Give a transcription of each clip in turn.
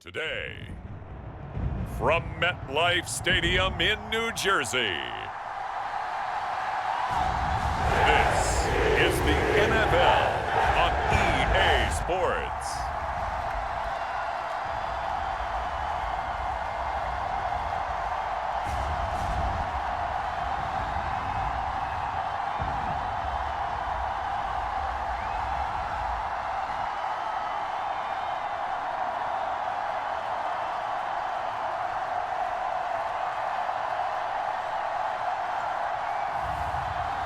Today, from MetLife Stadium in New Jersey, this is the NFL on EA Sports.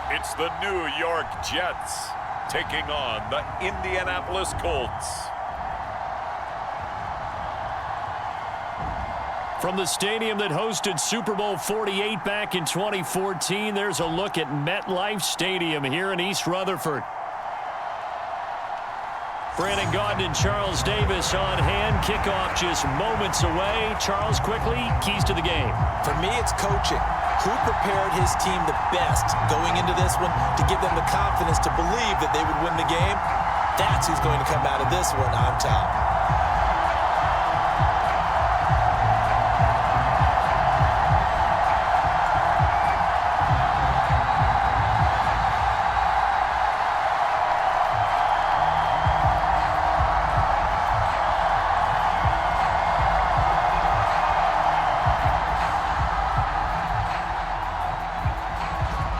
It's the New York Jets taking on the Indianapolis Colts. From the stadium that hosted Super Bowl 48 back in 2014, there's a look at MetLife Stadium here in East Rutherford. Brandon Gaudin and Charles Davis on hand. Kickoff just moments away. Charles, quickly, keys to the game. For me, it's coaching. Who prepared his team the best going into this one to give them the confidence to believe that they would win the game? That's who's going to come out of this one on top.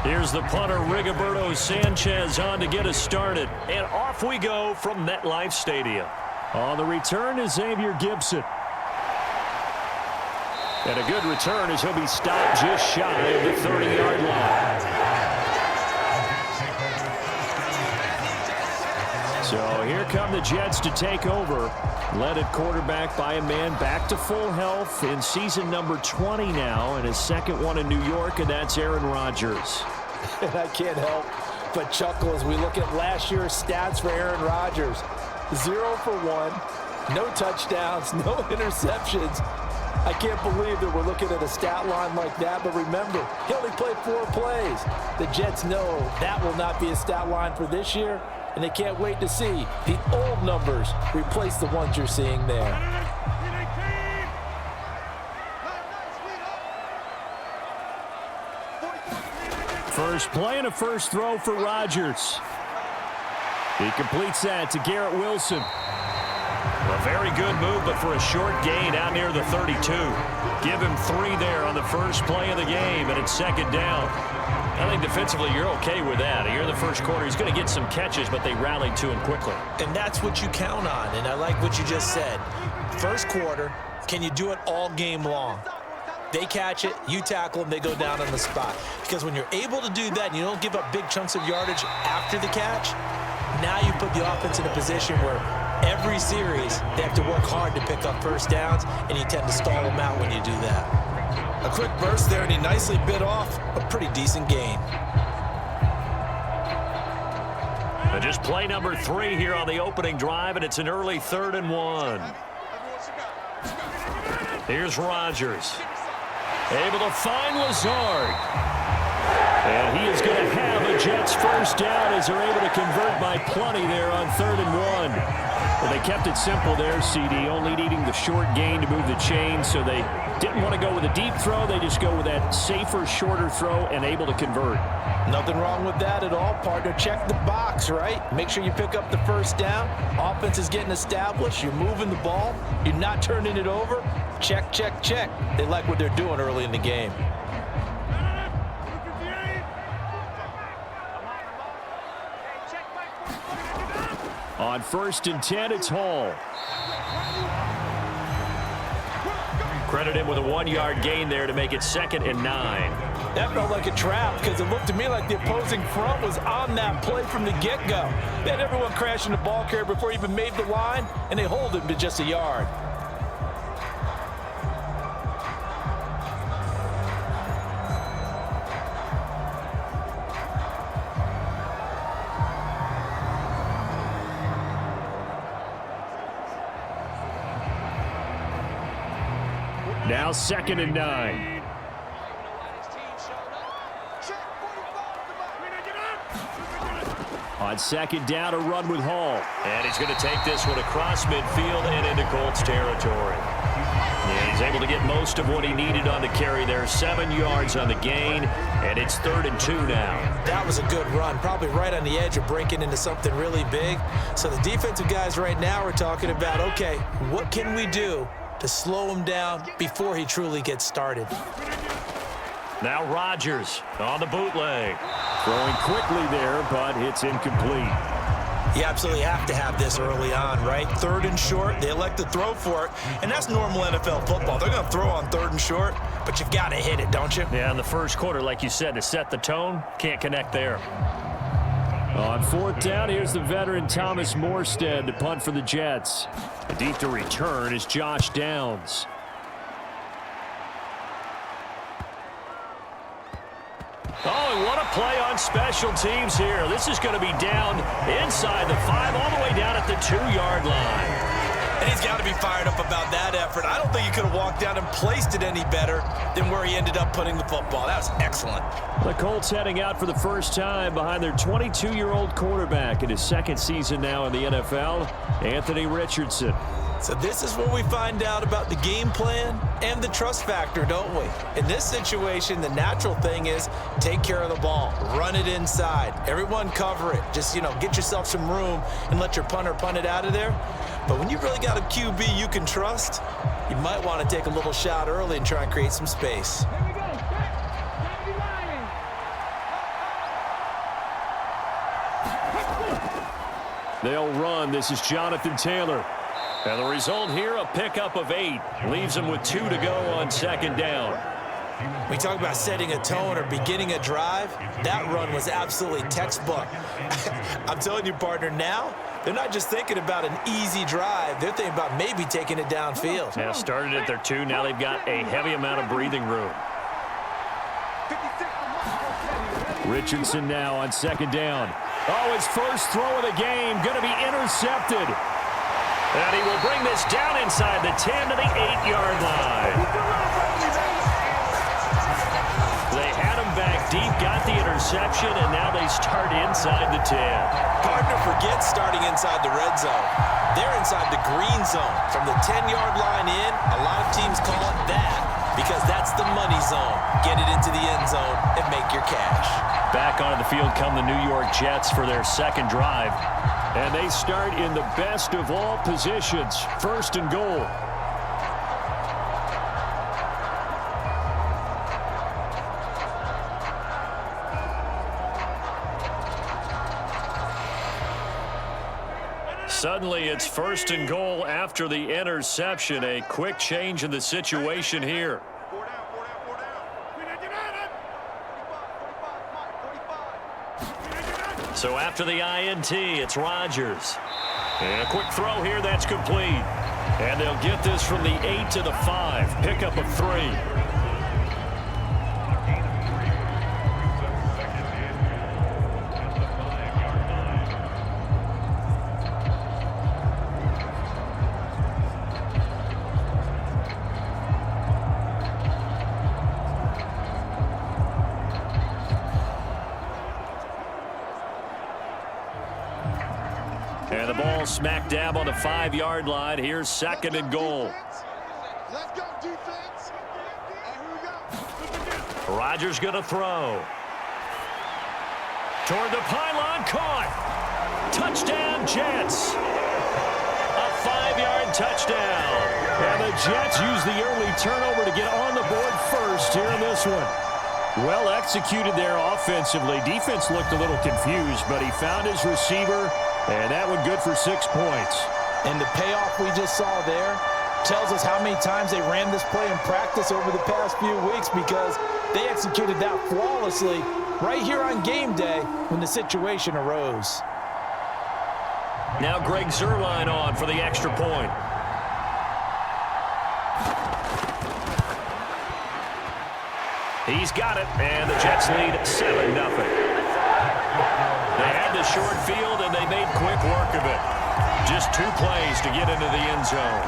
Here's the punter, Rigoberto Sanchez, on to get us started. And off we go from MetLife Stadium. On the return is Xavier Gibson. And a good return as he'll be stopped just shy of the 30-yard line. So here come the Jets to take over. Led at quarterback by a man back to full health in season number 20 now, and his second one in New York, and that's Aaron Rodgers. And I can't help but chuckle as we look at last year's stats for Aaron Rodgers. 0 for 1, no touchdowns, no interceptions. I can't believe that we're looking at a stat line like that, but remember, he only played 4 plays. The Jets know that will not be a stat line for this year, and they can't wait to see the old numbers replace the ones you're seeing there. First play and a first throw for Rodgers. He completes that to Garrett Wilson. A very good move, but for a short gain out near the 32. Give him 3 there on the first play of the game, and it's second down. I think defensively you're okay with that. Here in the first quarter, he's going to get some catches, but they rallied to him quickly. And that's what you count on, and I like what you just said. First quarter, can you do it all game long? They catch it, you tackle them, they go down on the spot. Because when you're able to do that and you don't give up big chunks of yardage after the catch, now you put the offense in a position where every series they have to work hard to pick up first downs, and you tend to stall them out when you do that. A quick burst there, and he nicely bit off a pretty decent gain. And just play number 3 here on the opening drive, and it's an early 3rd and 1. Here's Rodgers. Able to find Lazard. And he is going to have a Jets first down as they're able to convert by plenty there on 3rd and 1. Well, they kept it simple there, CD, only needing the short gain to move the chain, so they didn't want to go with a deep throw. They just go with that safer, shorter throw and able to convert. Nothing wrong with that at all, partner. Check the box, right? Make sure you pick up the first down. Offense is getting established. You're moving the ball. You're not turning it over. Check, check, check. They like what they're doing early in the game. On 1st and 10, it's Hall. Credit him with a 1-yard gain there to make it 2nd and 9. That felt like a trap because it looked to me like the opposing front was on that play from the get-go. They had everyone crashing the ball carrier before he even made the line, and they hold him to just a yard. Now 2nd and 9. On on second down to run with Hall. And he's going to take this one across midfield and into Colts territory. Yeah, he's able to get most of what he needed on the carry there. 7 yards on the gain, and it's 3rd and 2 now. That was a good run, probably right on the edge of breaking into something really big. So the defensive guys right now are talking about, okay, what can we do to slow him down before he truly gets started? Now Rodgers on the bootleg. Throwing quickly there, but it's incomplete. You absolutely have to have this early on, right? 3rd and short, they elect to throw for it, and that's normal NFL football. They're going to throw on 3rd and short, but you've got to hit it, don't you? Yeah, in the first quarter, like you said, to set the tone, can't connect there. On 4th down, here's the veteran Thomas Morstead to punt for the Jets. Deep to return is Josh Downs. Oh, and what a play on special teams here. This is going to be down inside the 5, all the way down at the 2-yard line. And he's got to be fired up about that effort. I don't think he could have walked down and placed it any better than where he ended up putting the football. That was excellent. The Colts heading out for the first time behind their 22-year-old quarterback in his 2nd season now in the NFL, Anthony Richardson. So this is where we find out about the game plan and the trust factor, don't we? In this situation, the natural thing is take care of the ball, run it inside, everyone cover it. Just, get yourself some room and let your punter punt it out of there. But when you really got a QB you can trust, you might want to take a little shot early and try and create some space. They'll run. This is Jonathan Taylor. And the result here, a pickup of 8. Leaves him with 2 to go on 2nd down. We talk about setting a tone or beginning a drive. That run was absolutely textbook. I'm telling you, partner, now they're not just thinking about an easy drive. They're thinking about maybe taking it downfield. Now started at their 2. Now they've got a heavy amount of breathing room. Richardson now on 2nd down. Oh, his first throw of the game going to be intercepted. And he will bring this down inside the 10 to the 8-yard line. They had him back deep, got the interception, and now they start inside the 10. Partner forgets starting inside the red zone. They're inside the green zone. From the 10-yard line in, a lot of teams call it that because that's the money zone. Get it into the end zone and make your cash. Back onto the field come the New York Jets for their 2nd drive. And they start in the best of all positions, 1st and goal. Suddenly it's 1st and goal after the interception. A quick change in the situation here. So after the INT, it's Rodgers. And a quick throw here, that's complete. And they'll get this from the 8 to the 5. Pickup of 3. And the ball smack dab on the 5-yard line. Here's 2nd and goal. Let's go, defense. Here we go. Rodgers going to throw. Toward the pylon, caught. Touchdown, Jets. A 5-yard touchdown. And the Jets use the early turnover to get on the board first here in this one. Well executed there offensively. Defense looked a little confused, but he found his receiver, and that one good for 6 points. And the payoff we just saw there tells us how many times they ran this play in practice over the past few weeks, because they executed that flawlessly right here on game day when the situation arose. Now Greg Zuerlein on for the extra point. He's got it, and the Jets lead 7-0. They had the short field, and they made quick work of it. Just 2 plays to get into the end zone.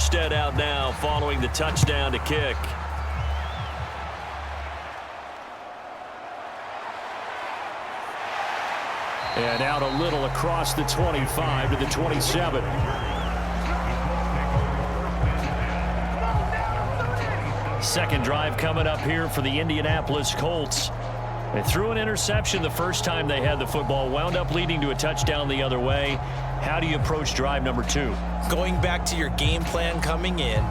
Armstead out now following the touchdown to kick. And out a little across the 25 to the 27. Second drive coming up here for the Indianapolis Colts. They threw an interception the first time they had the football, wound up leading to a touchdown the other way. How do you approach drive number 2? Going back to your game plan coming in,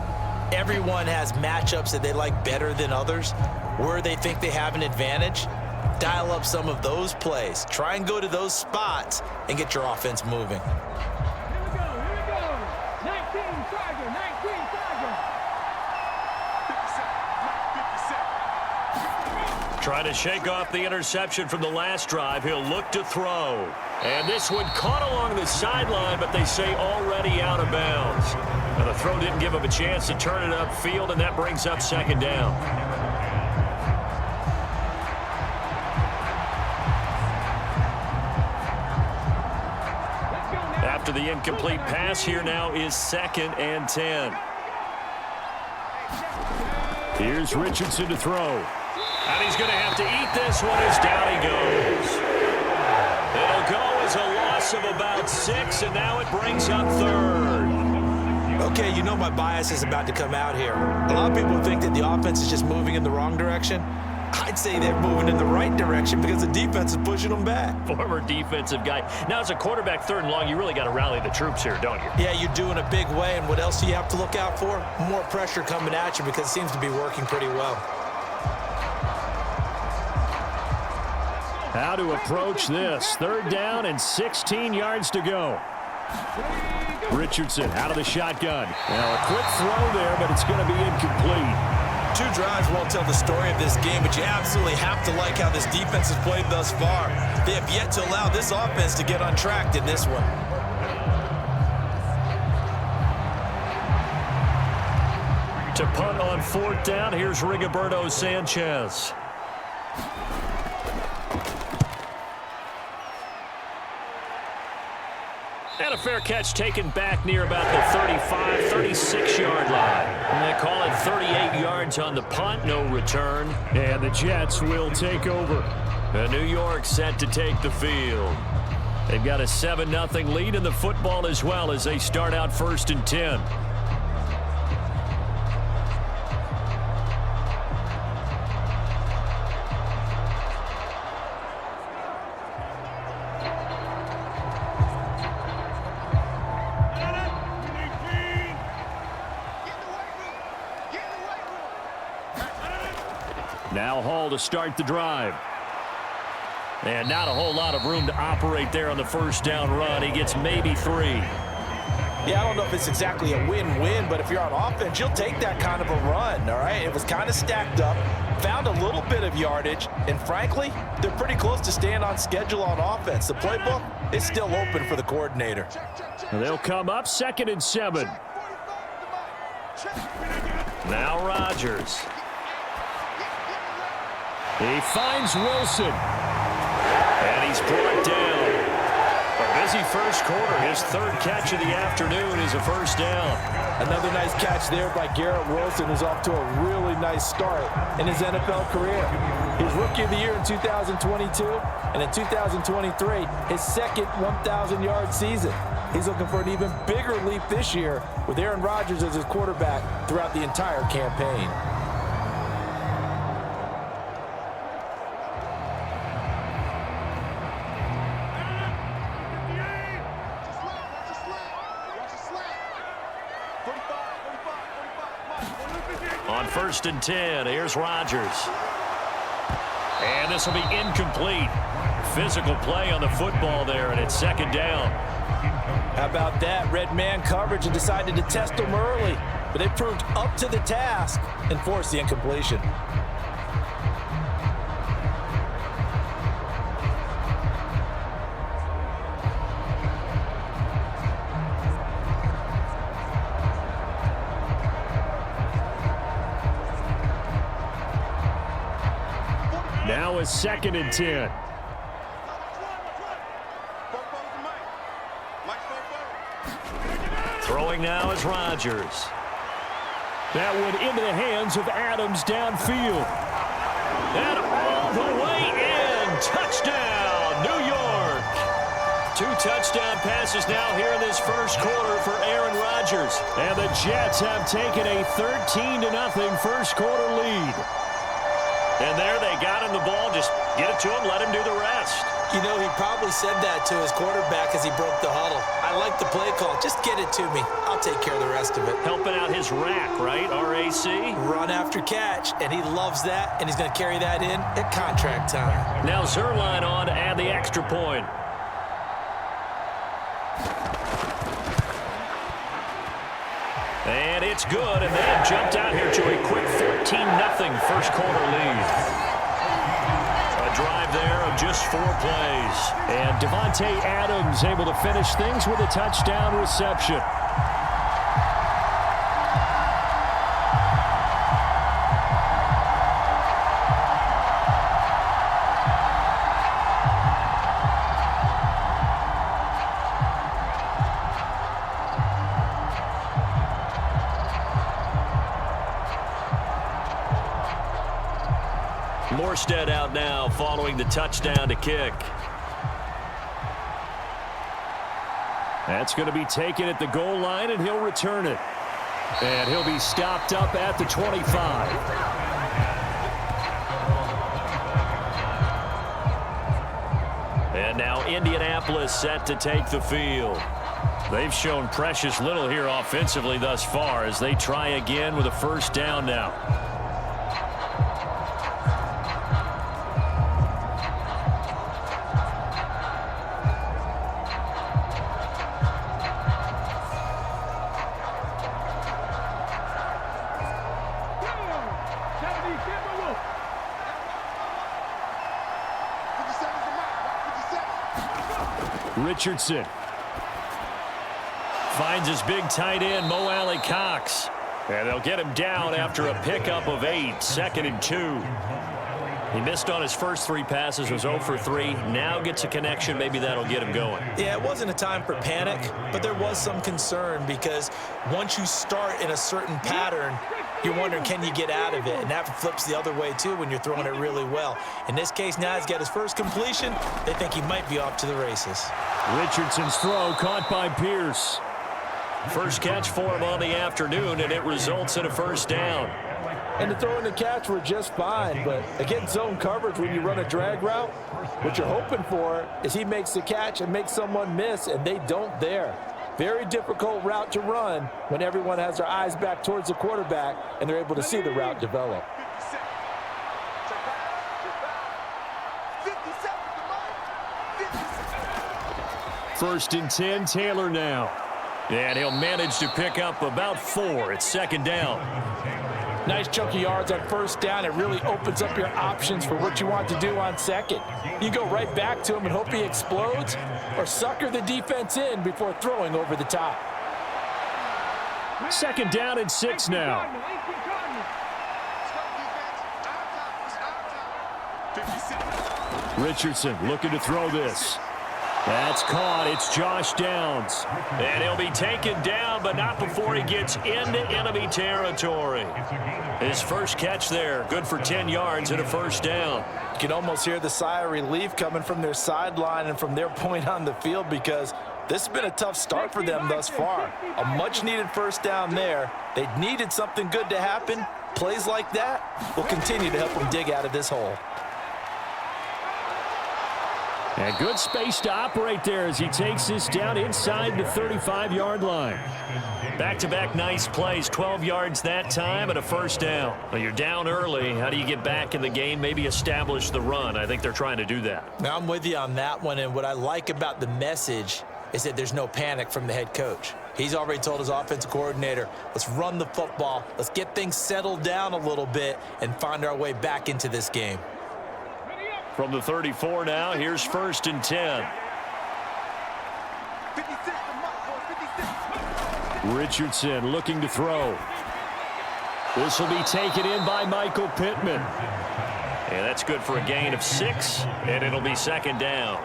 everyone has matchups that they like better than others, where they think they have an advantage. Dial up some of those plays. Try and go to those spots and get your offense moving. Here we go. 19 Tiger, 19 Tiger. Trying to shake off the interception from the last drive. He'll look to throw. And this one caught along the sideline, but they say already out of bounds. Now the throw didn't give him a chance to turn it upfield, and that brings up second down. After the incomplete pass, here now is 2nd and 10. Here's Richardson to throw. And he's going to have to eat this one as down he goes. It'll go as a loss of about 6, and now it brings up 3rd. Okay, you know my bias is about to come out here. A lot of people think that the offense is just moving in the wrong direction. I'd say they're moving in the right direction because the defense is pushing them back. Former defensive guy. Now, as a quarterback, 3rd and long, you really got to rally the troops here, don't you? Yeah, you're doing a big way, and what else do you have to look out for? More pressure coming at you because it seems to be working pretty well. How to approach this. 3rd down and 16 yards to go. Richardson out of the shotgun. Now a quick throw there, but it's going to be incomplete. 2 drives won't tell the story of this game, but you absolutely have to like how this defense has played thus far. They have yet to allow this offense to get untracked in this one. To punt on 4th down, here's Rigoberto Sanchez. And a fair catch taken back near about the 35, 36-yard line. And they call it 38 yards on the punt, no return. And the Jets will take over. And New York set to take the field. They've got a 7-0 lead in the football as well as they start out 1st and 10. Now Hall to start the drive. And not a whole lot of room to operate there on the 1st down run. He gets maybe 3. Yeah, I don't know if it's exactly a win-win, but if you're on offense, you'll take that kind of a run, all right? It was kind of stacked up, found a little bit of yardage, and frankly, they're pretty close to staying on schedule on offense. The playbook is still open for the coordinator. And they'll come up 2nd and 7. Now Rodgers. He finds Wilson. And he's brought down. A busy first quarter. His 3rd catch of the afternoon is a 1st down. Another nice catch there by Garrett Wilson, who's off to a really nice start in his NFL career. He's Rookie of the Year in 2022, and in 2023, his 2nd 1,000-yard season. He's looking for an even bigger leap this year with Aaron Rodgers as his quarterback throughout the entire campaign. On 1st and 10, here's Rodgers. And this will be incomplete. Physical play on the football there, and it's 2nd down. How about that? Red man coverage and decided to test him early, but they proved up to the task and forced the incompletion. Now is 2nd and 10. Throwing now is Rodgers. That went into the hands of Adams downfield. And all the way in. Touchdown, New York. 2 touchdown passes now here in this first quarter for Aaron Rodgers. And the Jets have taken a 13-0 first quarter lead. And there they got him the ball. Just get it to him, let him do the rest. You know, he probably said that to his quarterback as he broke the huddle. I like the play call. Just get it to me. I'll take care of the rest of it. Helping out his rack, right? R-A-C? Run after catch, and he loves that, and he's going to carry that in at contract time. Now Zerline on to add the extra point. And it's good, and they have jumped out here to a quick 14-0 first quarter lead. A drive there of just 4 plays. And Devontae Adams able to finish things with a touchdown reception. Morstead out now following the touchdown to kick. That's going to be taken at the goal line, and he'll return it. And he'll be stopped up at the 25. And now Indianapolis set to take the field. They've shown precious little here offensively thus far as they try again with a first down now. Richardson finds his big tight end, Mo Alley-Cox. And they'll get him down after a pickup of 8, 2nd and 2. He missed on his first 3 passes, was 0 for 3. Now gets a connection. Maybe that'll get him going. Yeah, it wasn't a time for panic, but there was some concern because once you start in a certain pattern, you're wondering, can you get out of it? And that flips the other way, too, when you're throwing it really well. In this case, now he's got his first completion. They think he might be off to the races. Richardson's throw caught by Pierce. First catch for him on the afternoon, and it results in a first down. And the throw and the catch were just fine, but against zone coverage, when you run a drag route, what you're hoping for is he makes the catch and makes someone miss, and they don't there. Very difficult route to run when everyone has their eyes back towards the quarterback and they're able to see the route develop. First and 10, Taylor now. And he'll manage to pick up about 4. It's 2nd down. Nice chunk of yards on first down. It really opens up your options for what you want to do on second. You go right back to him and hope he explodes, or sucker the defense in before throwing over the top. 2nd down and 6 now. Richardson looking to throw this. That's caught. It's Josh Downs. And he'll be taken down, but not before he gets into enemy territory. His first catch there, good for 10 yards and a first down. You can almost hear the sigh of relief coming from their sideline and from their point on the field because this has been a tough start for them thus far. A much-needed first down there. They needed something good to happen. Plays like that will continue to help them dig out of this hole. And good space to operate there as he takes this down inside the 35-yard line. Back-to-back nice plays, 12 yards that time and a first down. Well, you're down early. How do you get back in the game, maybe establish the run? I think they're trying to do that. Now, I'm with you on that one, and what I like about the message is that there's no panic from the head coach. He's already told his offensive coordinator, let's run the football, let's get things settled down a little bit and find our way back into this game. From the 34 now, here's 1st and 10. Richardson looking to throw. This will be taken in by Michael Pittman. And that's good for a gain of 6, and it'll be 2nd down.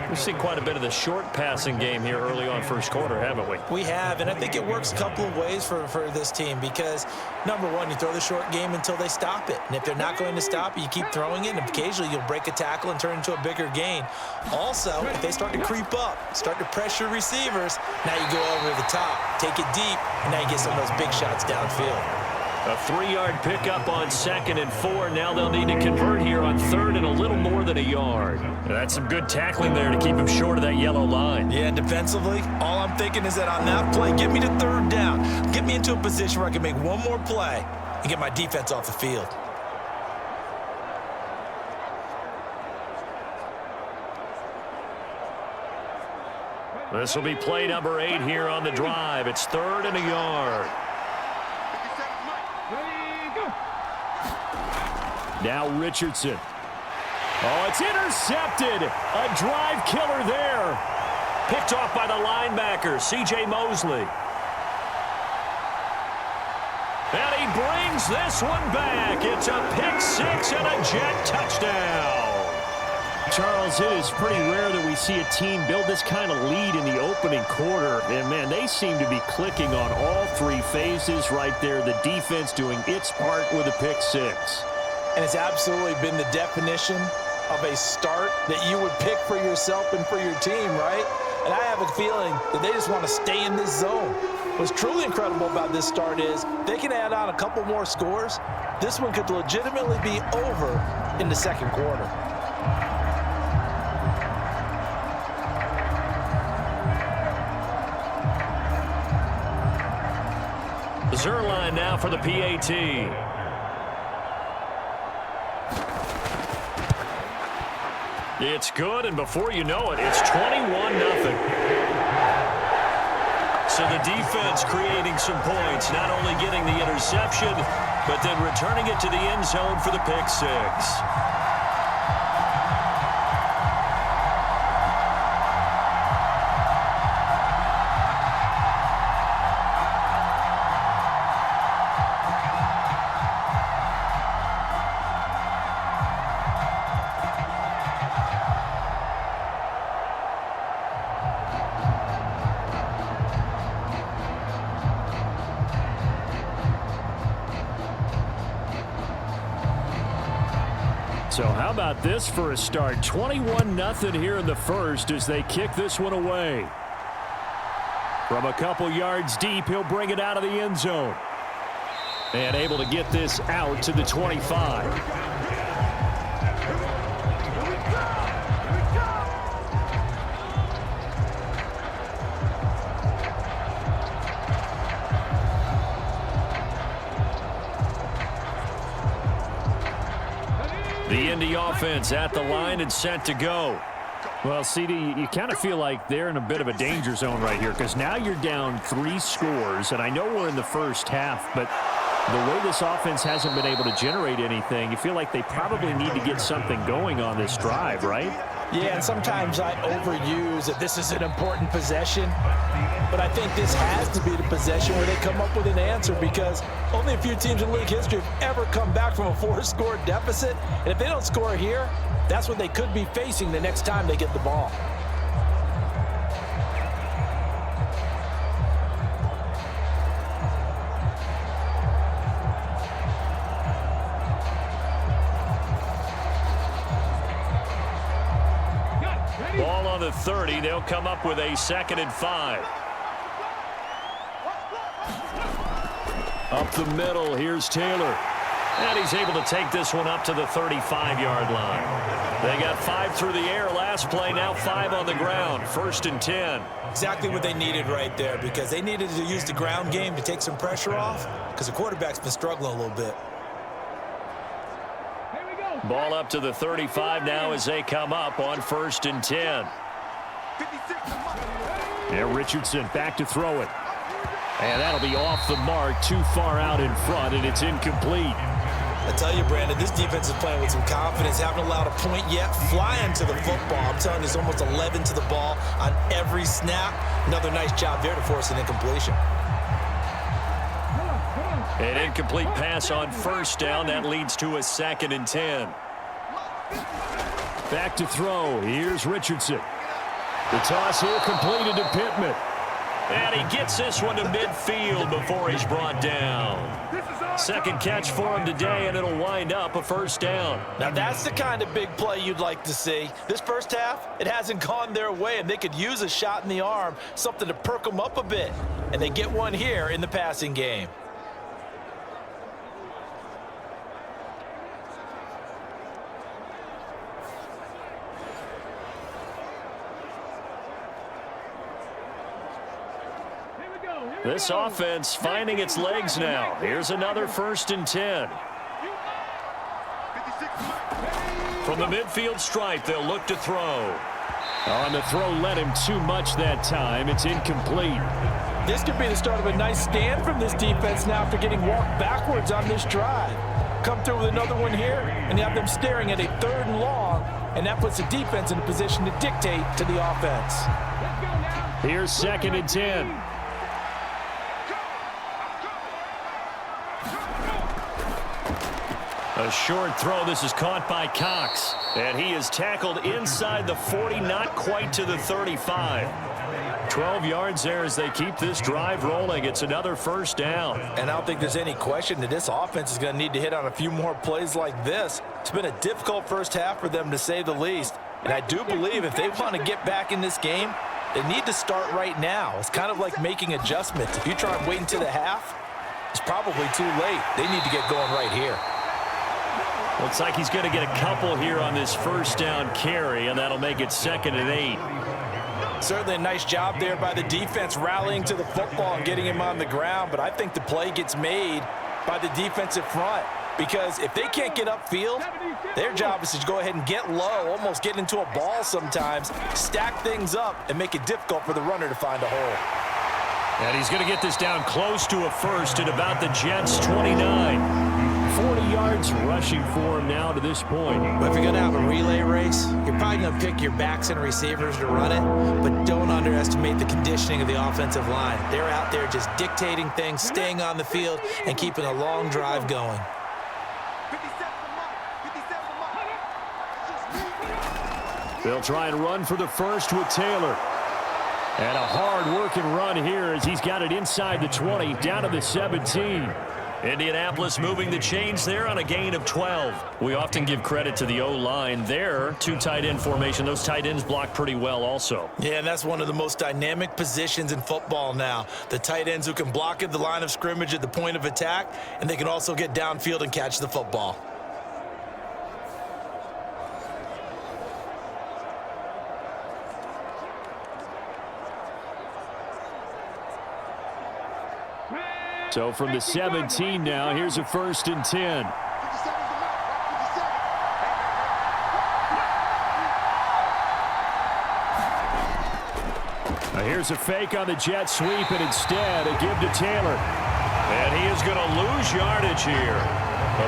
We've seen quite a bit of the short passing game here early on first quarter, haven't we? We have, and I think it works a couple of ways for this team because, number one, you throw the short game until they stop it. And if they're not going to stop it, you keep throwing it, and occasionally you'll break a tackle and turn it into a bigger gain. Also, if they start to creep up, start to pressure receivers, now you go over the top, take it deep, and now you get some of those big shots downfield. A 3-yard pickup on 2nd and 4. Now they'll need to convert here on 3rd and a little more than a yard. That's some good tackling there to keep him short of that yellow line. Yeah, defensively, all I'm thinking is that on that play, get me to 3rd down. Get me into a position where I can make one more play and get my defense off the field. This will be play number 8 here on the drive. It's 3rd and a yard. Now Richardson. Oh, it's intercepted. A drive killer there. Picked off by the linebacker, C.J. Mosley. And he brings this one back. It's a pick 6 and a Jet touchdown. Charles, it is pretty rare that we see a team build this kind of lead in the opening quarter. And, man, they seem to be clicking on all 3 phases right there. The defense doing its part with a pick 6. And it's absolutely been the definition of a start that you would pick for yourself and for your team, right? And I have a feeling that they just want to stay in this zone. What's truly incredible about this start is they can add on a couple more scores. This one could legitimately be over in the second quarter. Zerline now for the PAT. It's good, and before you know it, it's 21-0. So the defense creating some points, not only getting the interception, but then returning it to the end zone for the pick 6. So how about this for a start? 21-0 here in the first as they kick this one away. From a couple yards deep, he'll bring it out of the end zone. And able to get this out to the 25. The Indy offense at the line and set to go. Well, CD, you kind of feel like they're in a bit of a danger zone right here because now you're down 3 scores, and I know we're in the first half, but the way this offense hasn't been able to generate anything, you feel like they probably need to get something going on this drive, right? Yeah, and sometimes I overuse that this is an important possession, but I think this has to be the possession where they come up with an answer because only a few teams in league history have ever come back from a 4-score deficit, and if they don't score here, that's what they could be facing the next time they get the ball. Ball on the 30. They'll come up with a 2nd and 5. Up the middle. Here's Taylor. And he's able to take this one up to the 35-yard line. They got 5 through the air last play. Now 5 on the ground. 1st and 10. Exactly what they needed right there because they needed to use the ground game to take some pressure off because the quarterback's been struggling a little bit. Ball up to the 35 now as they come up on 1st and 10. And Richardson back to throw it. And that'll be off the mark, too far out in front, and it's incomplete. I tell you, Brandon, this defense is playing with some confidence. Haven't allowed a point yet. Flying to the football. I'm telling you, it's almost 11 to the ball on every snap. Another nice job there to force an incompletion. An incomplete pass on 1st down. That leads to a 2nd and 10. Back to throw. Here's Richardson. The toss here completed to Pittman. And he gets this one to midfield before he's brought down. Second catch for him today, and it'll wind up a first down. Now that's the kind of big play you'd like to see. This first half, it hasn't gone their way, and they could use a shot in the arm, something to perk them up a bit. And they get one here in the passing game. This offense finding its legs now. Here's another 1st and 10. From the midfield stripe, they'll look to throw. On the throw led him too much that time. It's incomplete. This could be the start of a nice stand from this defense now after getting walked backwards on this drive. Come through with another one here, and you have them staring at a 3rd and long, and that puts the defense in a position to dictate to the offense. Here's 2nd and 10. A short throw. This is caught by Cox. And he is tackled inside the 40, not quite to the 35. 12 yards there as they keep this drive rolling. It's another first down. And I don't think there's any question that this offense is going to need to hit on a few more plays like this. It's been a difficult first half for them, to say the least. And I do believe if they want to get back in this game, they need to start right now. It's kind of like making adjustments. If you try and wait until the half, it's probably too late. They need to get going right here. Looks like he's going to get a couple here on this first down carry, and that'll make it 2nd and 8. Certainly a nice job there by the defense rallying to the football and getting him on the ground, but I think the play gets made by the defensive front, because if they can't get upfield, their job is to go ahead and get low, almost get into a ball sometimes, stack things up, and make it difficult for the runner to find a hole. And he's going to get this down close to a first at about the Jets' 29. 40 yards rushing for him now to this point. But if you're going to have a relay race, you're probably going to pick your backs and receivers to run it, but don't underestimate the conditioning of the offensive line. They're out there just dictating things, staying on the field, and keeping a long drive going. They'll try and run for the first with Taylor. And a hard-working run here as he's got it inside the 20, down to the 17. Indianapolis moving the chains there on a gain of 12. We often give credit to the O-line there. 2 tight end formation. Those tight ends block pretty well also. Yeah, and that's one of the most dynamic positions in football now. The tight ends who can block at the line of scrimmage at the point of attack, and they can also get downfield and catch the football. So from the 17 now, here's a 1st and 10. Now here's a fake on the jet sweep, and instead a give to Taylor. And he is going to lose yardage here.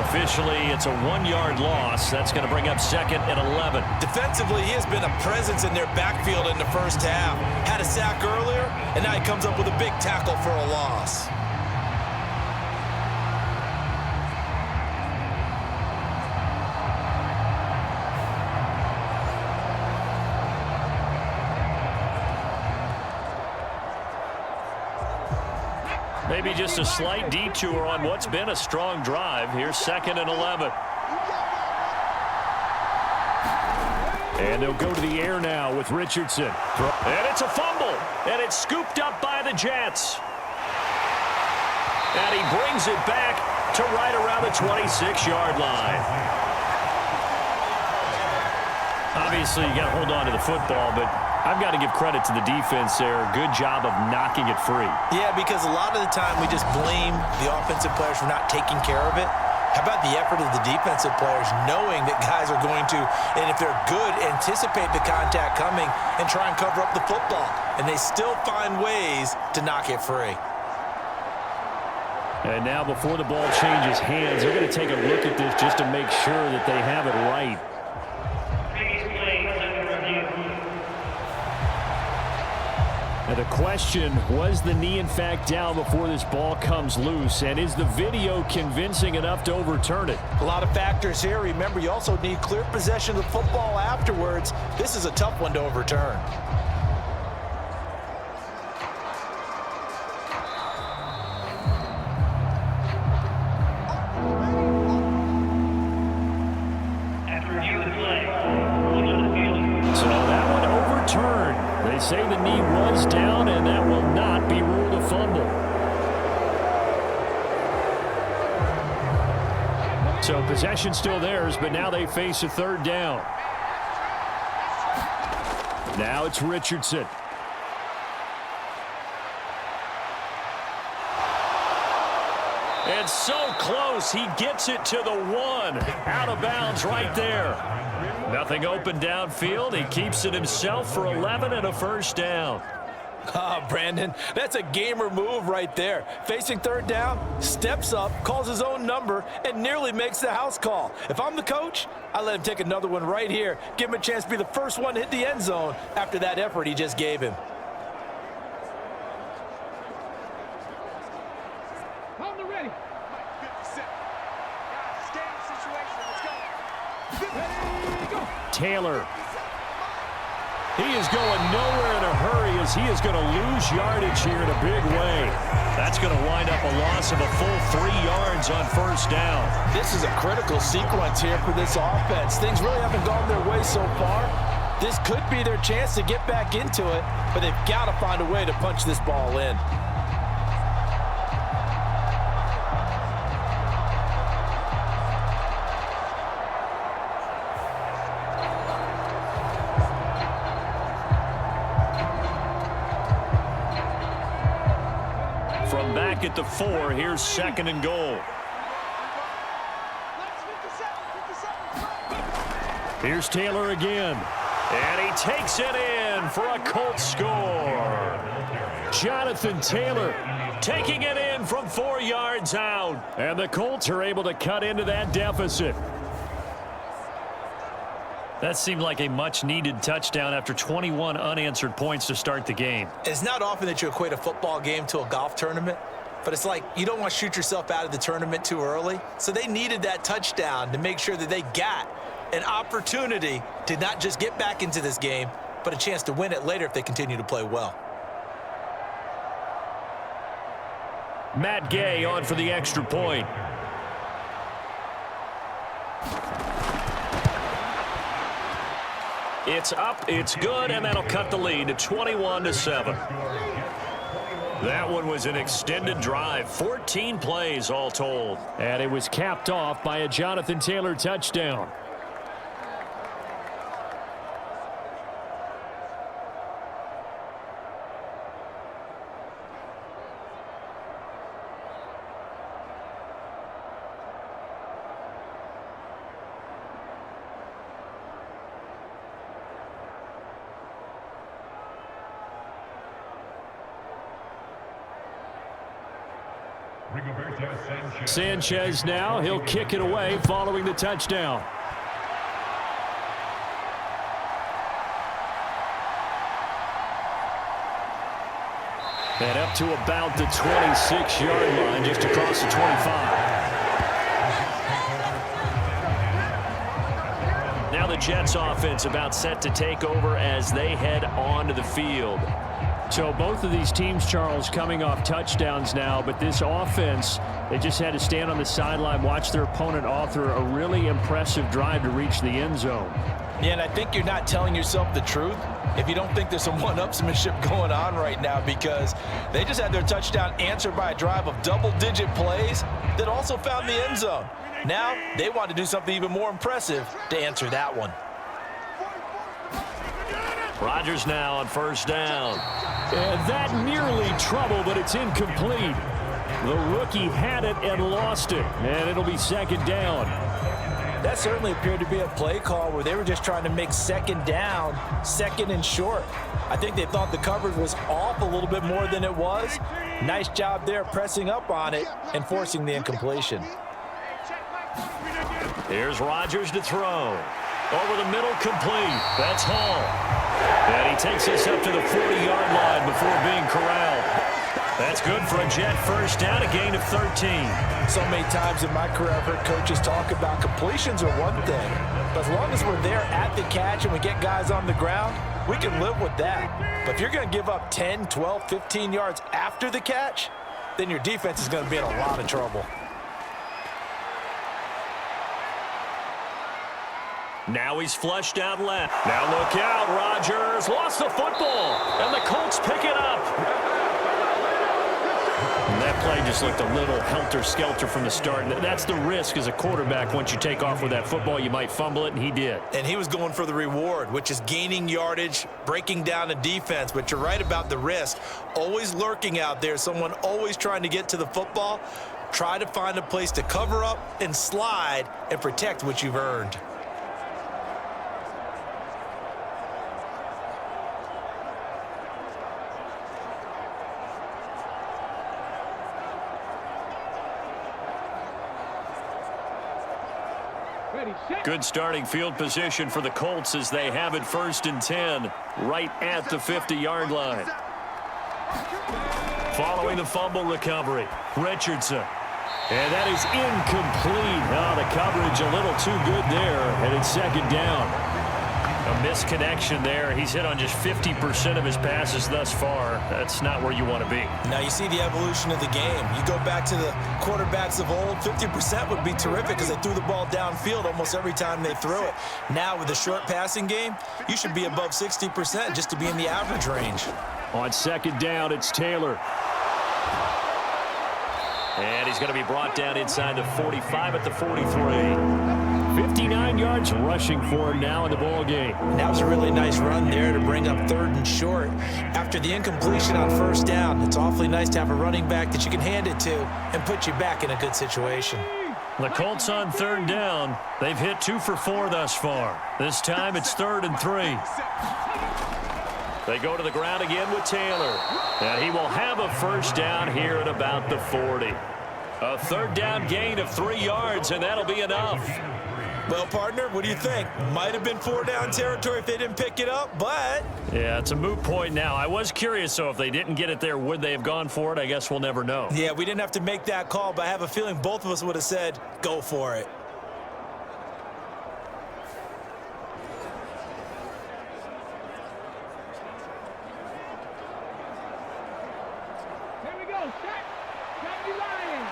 Officially, it's a 1-yard loss. That's going to bring up 2nd and 11. Defensively, he has been a presence in their backfield in the first half. Had a sack earlier, and now he comes up with a big tackle for a loss. Maybe just a slight detour on what's been a strong drive. Here's 2nd and 11. And they'll go to the air now with Richardson. And it's a fumble. And it's scooped up by the Jets. And he brings it back to right around the 26-yard line. Obviously, you got to hold on to the football, but I've got to give credit to the defense there. Good job of knocking it free. Yeah, because a lot of the time we just blame the offensive players for not taking care of it. How about the effort of the defensive players knowing that guys are going to, and if they're good, anticipate the contact coming and try and cover up the football. And they still find ways to knock it free. And now before the ball changes hands, they're going to take a look at this just to make sure that they have it right. And The question, was the knee in fact down before this ball comes loose? And is the video convincing enough to overturn it? A lot of factors here. Remember, you also need clear possession of the football afterwards. This is a tough one to overturn. So that one overturned. They say the knee was down, and that will not be ruled a fumble. So possession still theirs, but now they face a third down. Now it's Richardson. And so close, he gets it to the 1. Out of bounds right there. Nothing open downfield. He keeps it himself for 11 and a first down. Brandon, that's a gamer move right there. Facing third down, steps up, calls his own number, and nearly makes the house call. If I'm the coach, I let him take another one right here. Give him a chance to be the first one to hit the end zone after that effort he just gave him. On the ready. 57. Guys, game situation. Let's go. Ready, go. Taylor. He is going nowhere in a hurry as he is going to lose yardage here in a big way. That's going to wind up a loss of a full 3 yards on first down. This is a critical sequence here for this offense. Things really haven't gone their way so far. This could be their chance to get back into it, but they've got to find a way to punch this ball in. From back at the 4, here's second and goal. Here's Taylor again. And he takes it in for a Colts score. Jonathan Taylor taking it in from 4 yards out. And the Colts are able to cut into that deficit. That seemed like a much-needed touchdown after 21 unanswered points to start the game. It's not often that you equate a football game to a golf tournament, but it's like you don't want to shoot yourself out of the tournament too early. So they needed that touchdown to make sure that they got an opportunity to not just get back into this game, but a chance to win it later if they continue to play well. Matt Gay on for the extra point. It's up, it's good, and that'll cut the lead to 21-7. That one was an extended drive, 14 plays all told. And it was capped off by a Jonathan Taylor touchdown. Sanchez now, he'll kick it away following the touchdown. And up to about the 26-yard line, just across the 25. Now the Jets offense about set to take over as they head onto the field. So both of these teams, Charles, coming off touchdowns now, but this offense, they just had to stand on the sideline, watch their opponent author a really impressive drive to reach the end zone. Yeah, and I think you're not telling yourself the truth if you don't think there's some one-upsmanship going on right now, because they just had their touchdown answered by a drive of double-digit plays that also found the end zone. Now they want to do something even more impressive to answer that one. Rodgers now on first down. And that nearly trouble, but it's incomplete. The rookie had it and lost it, and it'll be second down. That certainly appeared to be a play call where they were just trying to make second down, second and short. I think they thought the coverage was off a little bit more than it was. Nice job there pressing up on it and forcing the incompletion. Here's Rodgers to throw. Over the middle, complete. That's Hall. And he takes us up to the 40-yard line before being corralled. That's good for a Jet first down, a gain of 13. So many times in my career, I've heard coaches talk about completions are one thing, but as long as we're there at the catch and we get guys on the ground, we can live with that. But if you're going to give up 10, 12, 15 yards after the catch, then your defense is going to be in a lot of trouble. Now he's flushed out left. Now look out, Rodgers lost the football, and the Colts pick it up. And that play just looked a little helter-skelter from the start. And that's the risk as a quarterback. Once you take off with that football, you might fumble it, and he did. And he was going for the reward, which is gaining yardage, breaking down a defense. But you're right about the risk. Always lurking out there, someone always trying to get to the football. Try to find a place to cover up and slide and protect what you've earned. Good starting field position for the Colts as they have it 1st and 10 right at the 50-yard line. Following the fumble recovery, Richardson. And that is incomplete. Oh, the coverage a little too good there, and it's 2nd down. A misconnection there. He's hit on just 50% of his passes thus far. That's not where you want to be. Now you see the evolution of the game. You go back to the quarterbacks of old, 50% would be terrific because they threw the ball downfield almost every time they threw it. Now with the short passing game, you should be above 60% just to be in the average range. On 2nd down, it's Taylor. And he's going to be brought down inside the 45 at the 43. 59 yards rushing for him now in the ball game. That was a really nice run there to bring up 3rd and short. After the incompletion on 1st down, it's awfully nice to have a running back that you can hand it to and put you back in a good situation. The Colts on 3rd down. They've hit 2 for 4 thus far. This time it's 3rd and 3. They go to the ground again with Taylor. And he will have a 1st down here at about the 40. A 3rd down gain of 3 yards, and that'll be enough. Well, partner, what do you think? Might have been 4-down territory if they didn't pick it up, but... Yeah, it's a moot point now. I was curious, so if they didn't get it there, would they have gone for it? I guess we'll never know. Yeah, we didn't have to make that call, but I have a feeling both of us would have said, go for it. Here we go. Set. Got you lying.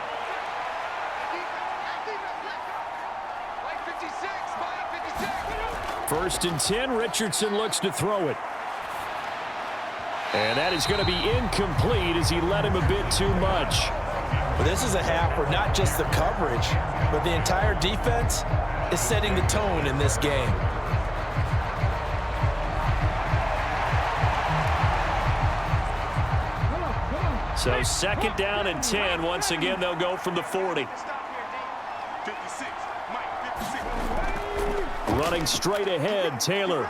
1st and 10, Richardson looks to throw it. And that is going to be incomplete as he let him a bit too much. Well, this is a half where not just the coverage, but the entire defense is setting the tone in this game. So 2nd down and 10. Once again, they'll go from the 40. Running straight ahead, Taylor.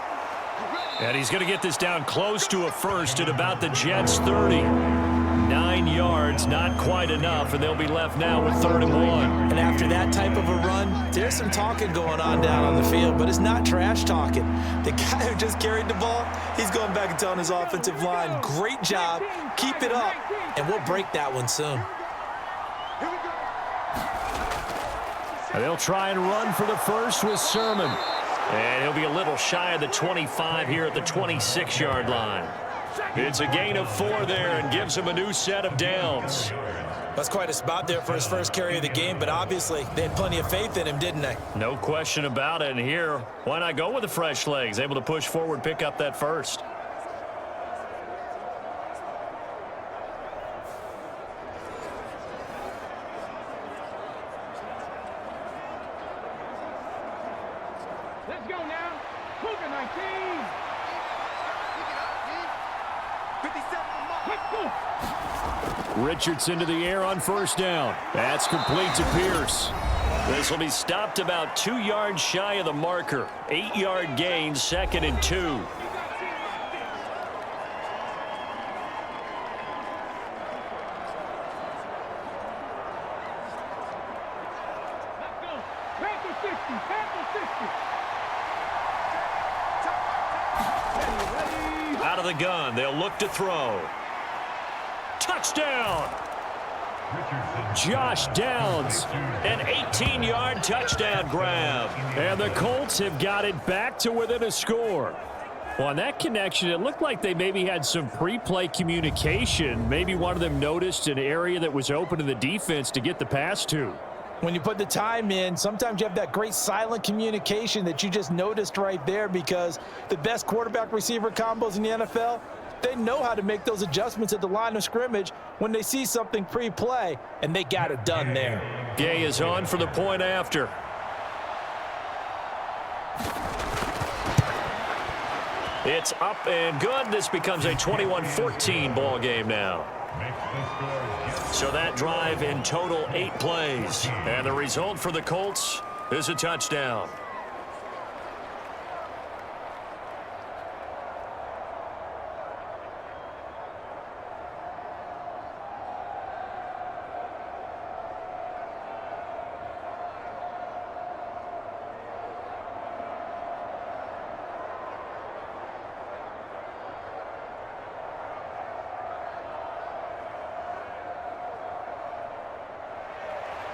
And he's going to get this down close to a 1st at about the Jets' 30. 9 yards, not quite enough, and they'll be left now with 3rd and 1. And after that type of a run, there's some talking going on down on the field, but it's not trash talking. The guy who just carried the ball, he's going back and telling his offensive line, great job, keep it up, and we'll break that one soon. And they'll try and run for the 1st with Sermon. And he'll be a little shy of the 25 here at the 26-yard line. It's a gain of 4 there and gives him a new set of downs. That's quite a spot there for his first carry of the game, but obviously they had plenty of faith in him, didn't they? No question about it. And here, why not go with the fresh legs? Able to push forward, pick up that 1st. Let's go now. Cougar 19. 57 Let's go. Richardson to the air on 1st down. That's complete to Pierce. This will be stopped about 2 yards shy of the marker. 8-yard gain, 2nd and 2. Let's go. Panther 60. Panther 60. the gun. They'll look to throw. Touchdown! Josh Downs, an 18-yard touchdown grab. And the Colts have got it back to within a score. Well, on that connection, it looked like they maybe had some pre-play communication. Maybe one of them noticed an area that was open to the defense to get the pass to. When you put the time in, sometimes you have that great silent communication that you just noticed right there, because the best quarterback-receiver combos in the NFL, they know how to make those adjustments at the line of scrimmage when they see something pre-play, and they got it done there. Gay is on for the point after. It's up and good. This becomes a 21-14 ball game now. So that drive in total 8 plays. And the result for the Colts is a touchdown.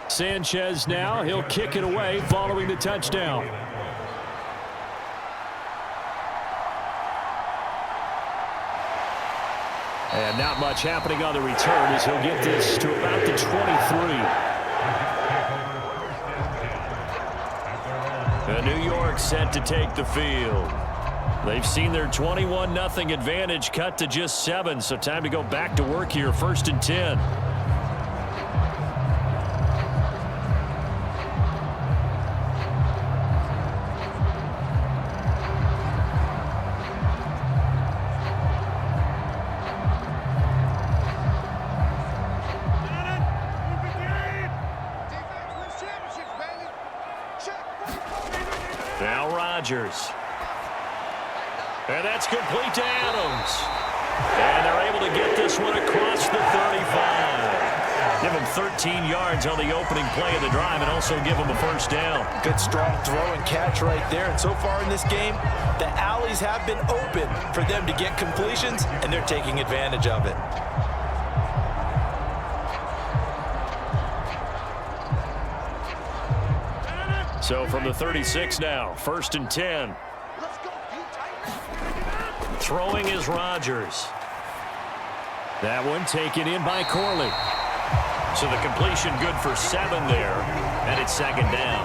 Sanchez now, he'll kick it away following the touchdown. And not much happening on the return as he'll get this to about the 23. And New York set to take the field. They've seen their 21-0 advantage cut to just 7, so time to go back to work here, 1st and 10. Now Rodgers. And that's complete to Adams. And they're able to get this one across the 35. Give him 13 yards on the opening play of the drive and also give him a 1st down. Good strong throw and catch right there. And so far in this game, the alleys have been open for them to get completions, and they're taking advantage of it. So from the 36 now, 1st and 10. Throwing is Rodgers. That one taken in by Corley. So the completion good for 7 there, and it's 2nd down.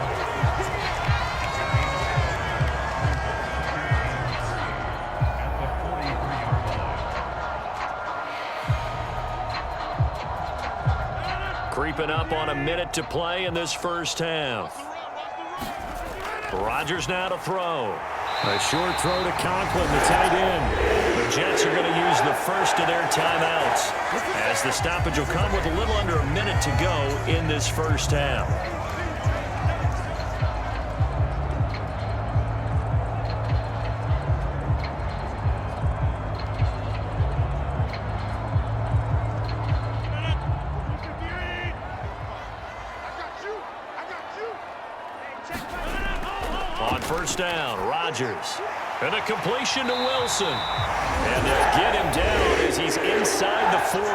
Creeping up on a minute to play in this 1st half. Rodgers now to throw. A short throw to Conklin, the tight end. The Jets are going to use the first of their timeouts, as the stoppage will come with a little under a minute to go in this 1st half. On 1st down, Rodgers. And a completion to Wilson. And they'll get him down as he's inside the 40.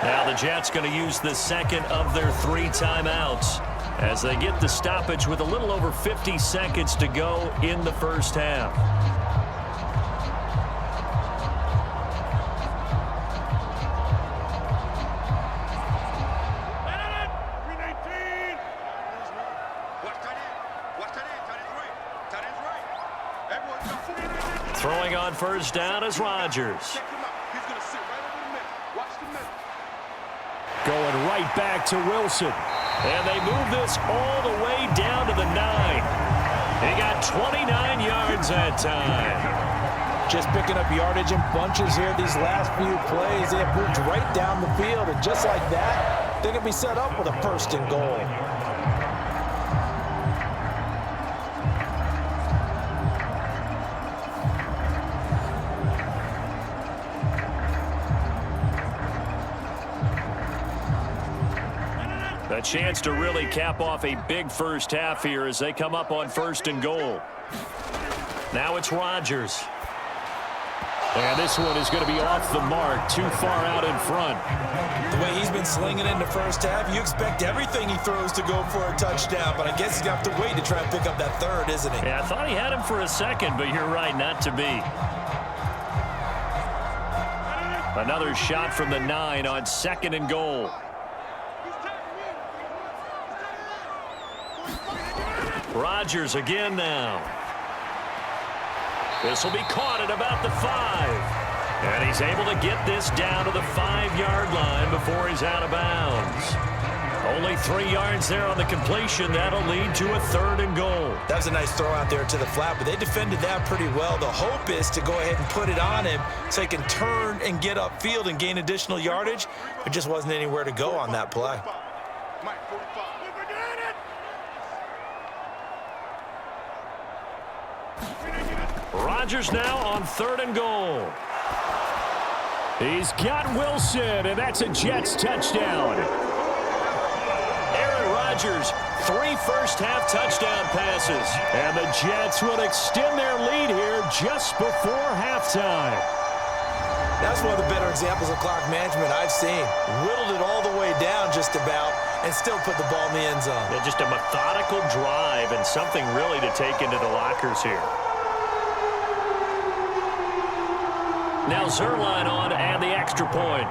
Now the Jets going to use the 2nd of their 3 timeouts as they get the stoppage with a little over 50 seconds to go in the 1st half. Throwing on 1st down is Rodgers. Going right back to Wilson. And they move this all the way down to the 9. He got 29 yards that time. Just picking up yardage in bunches here these last few plays. They have moved right down the field, and just like that, they're going to be set up with a 1st and goal. A chance to really cap off a big 1st half here as they come up on 1st and goal. Now it's Rodgers. And this one is going to be off the mark, too far out in front. The way he's been slinging in the first half, you expect everything he throws to go for a touchdown, but I guess he's going to have to wait to try and pick up that third, isn't he? Yeah, I thought he had him for a second, but you're right, not to be. Another shot from the 9 on 2nd and goal. Rodgers again now. This will be caught at about the 5. And he's able to get this down to the 5-yard line before he's out of bounds. Only 3 yards there on the completion. That'll lead to a 3rd and goal. That was a nice throw out there to the flat, but they defended that pretty well. The hope is to go ahead and put it on him so he can turn and get upfield and gain additional yardage. There just wasn't anywhere to go on that play. Rodgers now on 3rd and goal. He's got Wilson, and that's a Jets touchdown. Aaron Rodgers, 3 first-half touchdown passes. And the Jets will extend their lead here just before halftime. That's one of the better examples of clock management I've seen. Whittled it all the way down just about and still put the ball in the end zone. Yeah, just a methodical drive and something really to take into the lockers here. Now Zerline on and the extra point.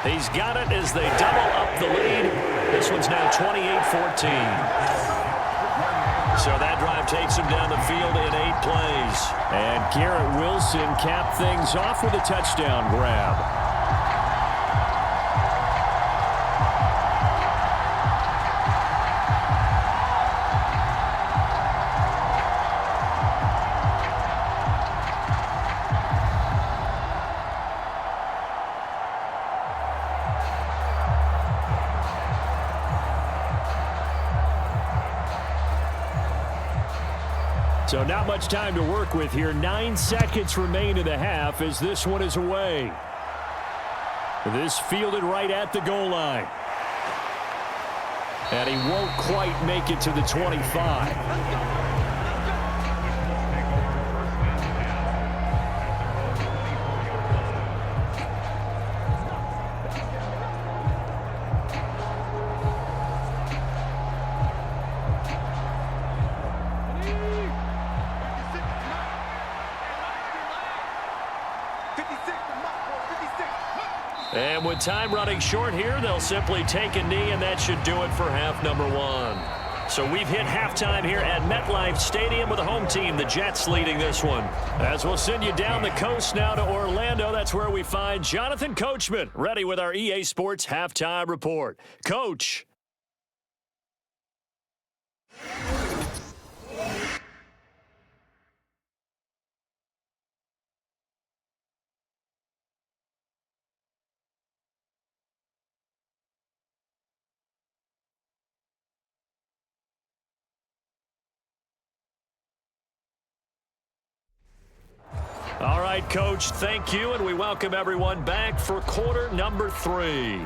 He's got it as they double up the lead. This one's now 28-14. So that drive takes him down the field in 8 plays. And Garrett Wilson capped things off with a touchdown grab. So not much time to work with here. 9 seconds remain in the half as this one is away. This fielded right at the goal line. And he won't quite make it to the 25. And with time running short here, they'll simply take a knee, and that should do it for half number 1. So we've hit halftime here at MetLife Stadium with the home team, the Jets, leading this one. As we'll send you down the coast now to Orlando, that's where we find Jonathan Coachman, ready with our EA Sports halftime report. Coach. All right, Coach, thank you, and we welcome everyone back for quarter number 3.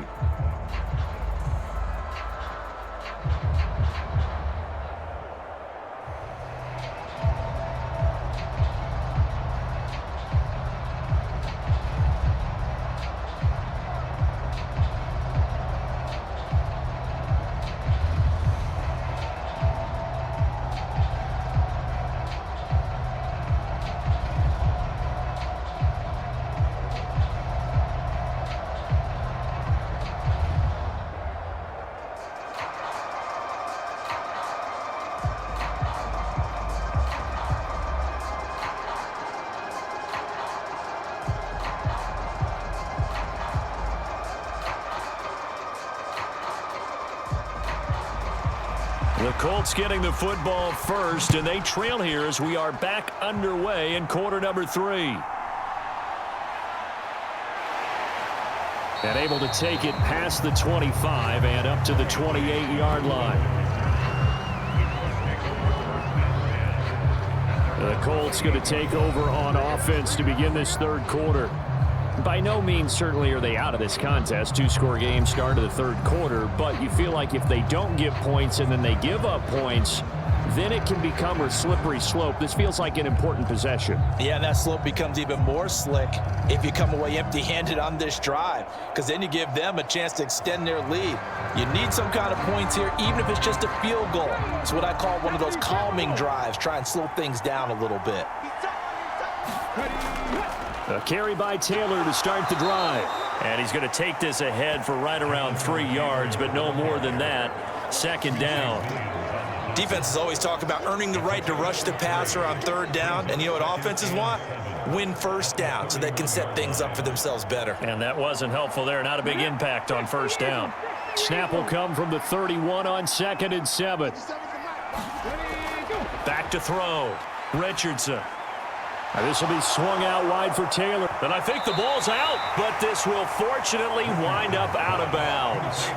The Colts getting the football first, and they trail here as we are back underway in quarter number 3. And able to take it past the 25 and up to the 28-yard line. The Colts going to take over on offense to begin this third quarter. By no means certainly are they out of this contest. Two-score game, start of the third quarter, but you feel like if they don't get points and then they give up points, then it can become a slippery slope. This feels like an important possession. Yeah, and that slope becomes even more slick if you come away empty-handed on this drive, because then you give them a chance to extend their lead. You need some kind of points here, even if it's just a field goal. It's what I call one of those calming drives. Try and slow things down a little bit. A carry by Taylor to start the drive. And he's going to take this ahead for right around 3 yards, but no more than that. Second down. Defenses always talk about earning the right to rush the passer on third down. And you know what offenses want? Win first down so they can set things up for themselves better. And that wasn't helpful there. Not a big impact on first down. Snap will come from the 31 on 2nd and 7. Back to throw. Richardson. Now this will be swung out wide for Taylor. And I think the ball's out, but this will fortunately wind up out of bounds.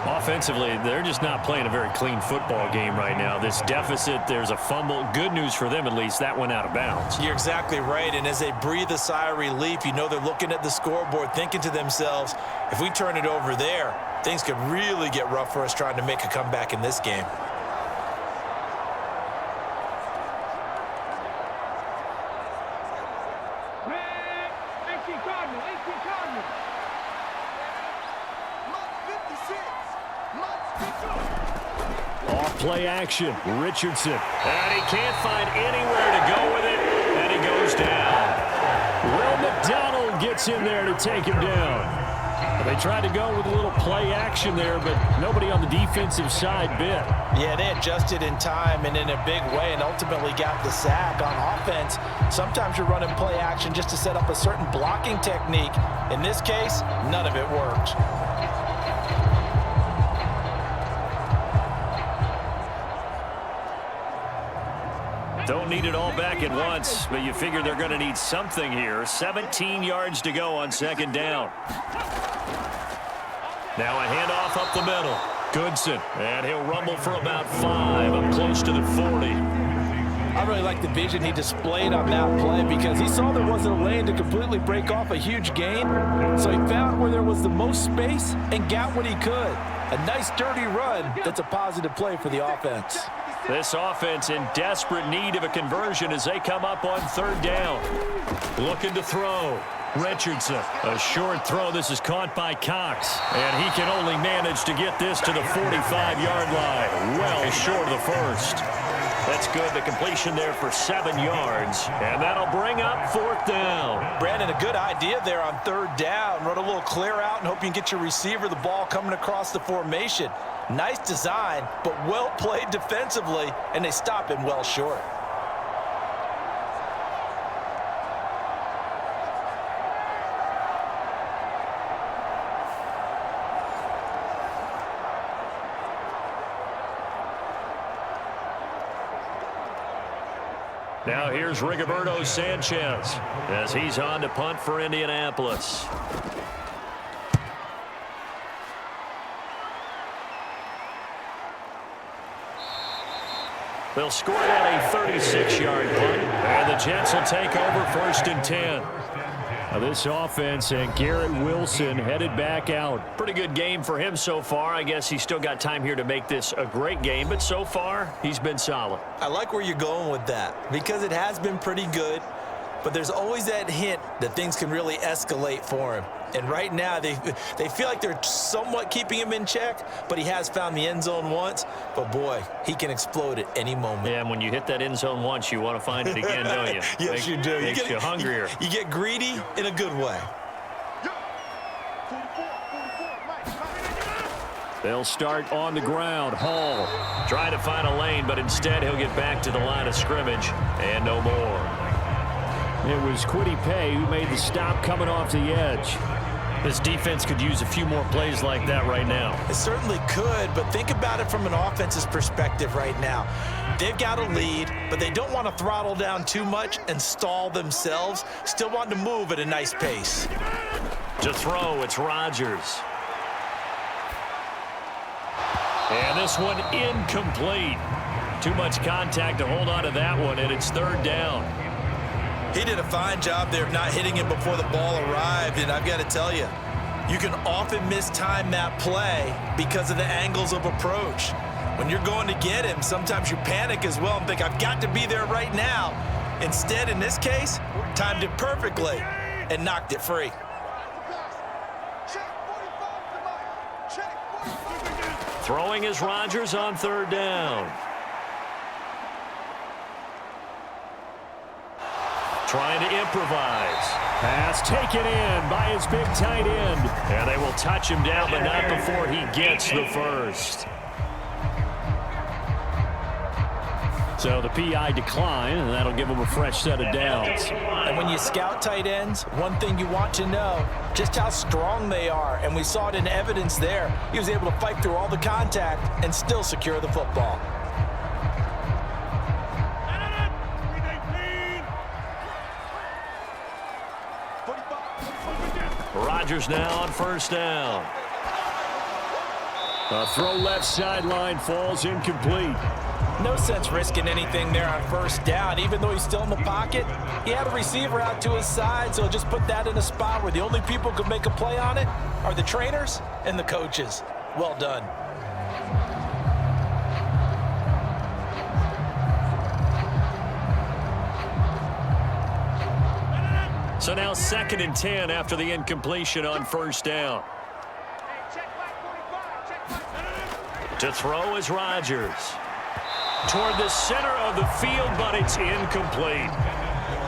Offensively, they're just not playing a very clean football game right now. This deficit, there's a fumble. Good news for them, at least. That went out of bounds. You're exactly right, and as they breathe a sigh of relief, you know they're looking at the scoreboard, thinking to themselves, if we turn it over there, things could really get rough for us trying to make a comeback in this game. Play action. Richardson. And he can't find anywhere to go with it. And he goes down. Will McDonald gets in there to take him down. They tried to go with a little play action there, but nobody on the defensive side bit. Yeah, they adjusted in time and in a big way and ultimately got the sack. On offense, sometimes you're running play action just to set up a certain blocking technique. In this case, none of it worked. Don't need it all back at once, but you figure they're going to need something here. 17 yards to go on second down. Now a handoff up the middle. Goodson, and he'll rumble for about 5, up close to the 40. I really like the vision he displayed on that play because he saw there wasn't a lane to completely break off a huge gain. So he found where there was the most space and got what he could. A nice, dirty run that's a positive play for the offense. This offense in desperate need of a conversion as they come up on third down. Looking to throw. Richardson. A short throw. This is caught by Cox. And he can only manage to get this to the 45-yard line. Well short of the first. That's good. The completion there for 7 yards. And that'll bring up fourth down. Brandon, a good idea there on third down. Run a little clear out and hope you can get your receiver the ball coming across the formation. Nice design, but well played defensively, and they stop him well short. Now here's Rigoberto Sanchez as he's on to punt for Indianapolis. They'll score that a 36-yard punt, and the Jets will take over 1st and 10. Now this offense and Garrett Wilson headed back out. Pretty good game for him so far. I guess he's still got time here to make this a great game, but so far he's been solid. I like where you're going with that because it has been pretty good, but there's always that hint that things can really escalate for him. And right now, they feel like they're somewhat keeping him in check, but he has found the end zone once. But, boy, he can explode at any moment. Yeah, and when you hit that end zone once, you want to find it again, don't you? Yes, you do. Makes you hungrier. You get greedy in a good way. They'll start on the ground. Hall trying to find a lane, but instead he'll get back to the line of scrimmage and no more. It was Kwity Paye who made the stop coming off the edge. This defense could use a few more plays like that right now. It certainly could, but think about it from an offense's perspective right now. They've got a lead, but they don't want to throttle down too much and stall themselves. Still want to move at a nice pace. To throw, it's Rodgers. And this one incomplete. Too much contact to hold on to that one, and it's third down. He did a fine job there of not hitting him before the ball arrived, and I've got to tell you, you can often mistime that play because of the angles of approach. When you're going to get him, sometimes you panic as well and think, I've got to be there right now. Instead, in this case, timed it perfectly and knocked it free. Throwing is Rodgers on 3rd down. Trying to improvise. Pass taken in by his big tight end. And they will touch him down, but not before he gets the first. So the PI decline, and that'll give him a fresh set of downs. And when you scout tight ends, one thing you want to know, just how strong they are. And we saw it in evidence there. He was able to fight through all the contact and still secure the football. Rodgers now on 1st down. A throw left sideline falls incomplete. No sense risking anything there on 1st down. Even though he's still in the pocket, he had a receiver out to his side, so just put that in a spot where the only people who could make a play on it are the trainers and the coaches. Well done. So now 2nd and 10 after the incompletion on 1st down. To throw is Rodgers. Toward the center of the field, but it's incomplete.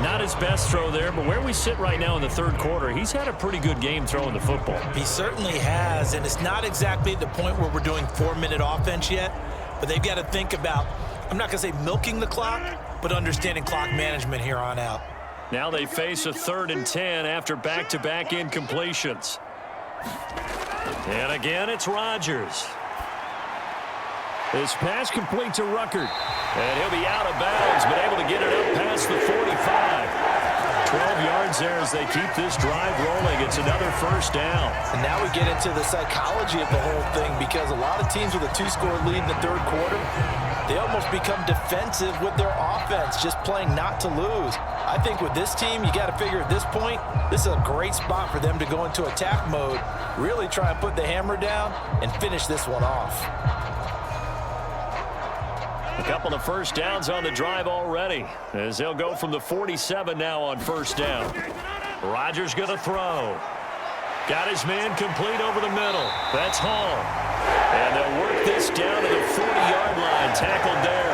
Not his best throw there, but where we sit right now in the 3rd quarter, he's had a pretty good game throwing the football. He certainly has, and it's not exactly at the point where we're doing 4-minute offense yet, but they've got to think about, I'm not going to say milking the clock, but understanding clock management here on out. Now they face a 3rd and 10 after back-to-back incompletions. And again, it's Rodgers. This pass complete to Ruckert. And he'll be out of bounds, but able to get it up past the 45. 12 yards there as they keep this drive rolling. It's another 1st down. And now we get into the psychology of the whole thing, because a lot of teams with a 2-score lead in the 3rd quarter, they almost become defensive with their offense, just playing not to lose. I think with this team, you got to figure at this point, this is a great spot for them to go into attack mode, really try and put the hammer down and finish this one off. A couple of 1st downs on the drive already, as they'll go from the 47 now on 1st down. Rodgers going to throw. Got his man complete over the middle. That's Hall. And they'll work this down to the 40-yard line. Tackled there.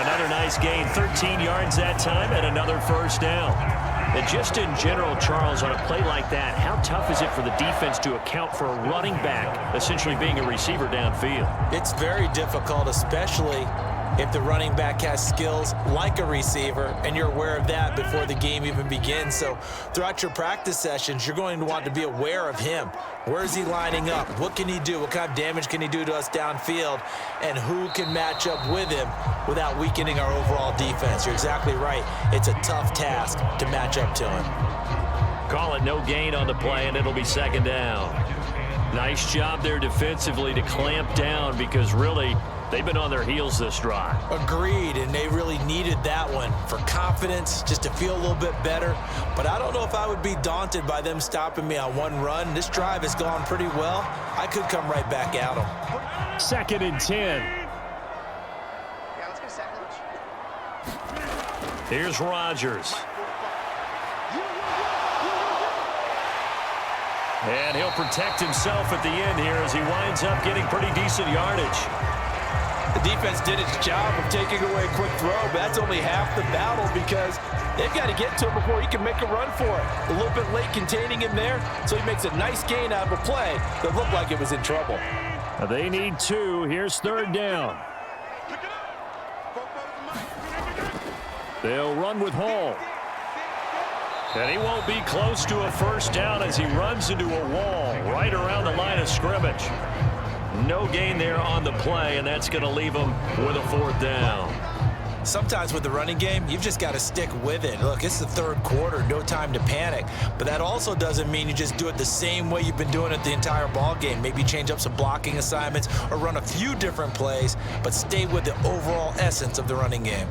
Another nice gain. 13 yards that time and another 1st down. And just in general, Charles, on a play like that, how tough is it for the defense to account for a running back essentially being a receiver downfield? It's very difficult, especially if the running back has skills like a receiver, and you're aware of that before the game even begins. So throughout your practice sessions, you're going to want to be aware of him. Where is he lining up? What can he do? What kind of damage can he do to us downfield? And who can match up with him without weakening our overall defense? You're exactly right. It's a tough task to match up to him. Call it no gain on the play, and it'll be 2nd down. Nice job there defensively to clamp down, because really they've been on their heels this drive. Agreed, and they really needed that one for confidence, just to feel a little bit better. But I don't know if I would be daunted by them stopping me on one run. This drive has gone pretty well. I could come right back at them. 2nd and 10. Yeah, let's go second. Here's Rodgers. And he'll protect himself at the end here as he winds up getting pretty decent yardage. The defense did its job of taking away a quick throw, but that's only half the battle, because they've got to get to him before he can make a run for it. A little bit late containing him there, so he makes a nice gain out of a play that looked like it was in trouble. They need 2. Here's 3rd down. They'll run with Hall. And he won't be close to a 1st down as he runs into a wall right around the line of scrimmage. No gain there on the play, and that's going to leave him with a 4th down. Sometimes with the running game, you've just got to stick with it. Look, it's the 3rd quarter, no time to panic. But that also doesn't mean you just do it the same way you've been doing it the entire ball game. Maybe change up some blocking assignments or run a few different plays, but stay with the overall essence of the running game.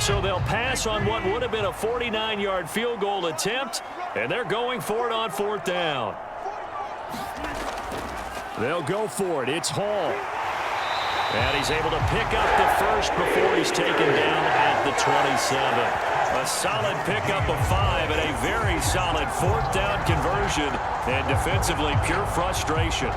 so they'll pass on what would have been a 49-yard field goal attempt, and they're going for it on 4th down. They'll go for it. It's Hall. And he's able to pick up the first before he's taken down at the 27. A solid pickup of 5 and a very solid 4th down conversion, and defensively pure frustration.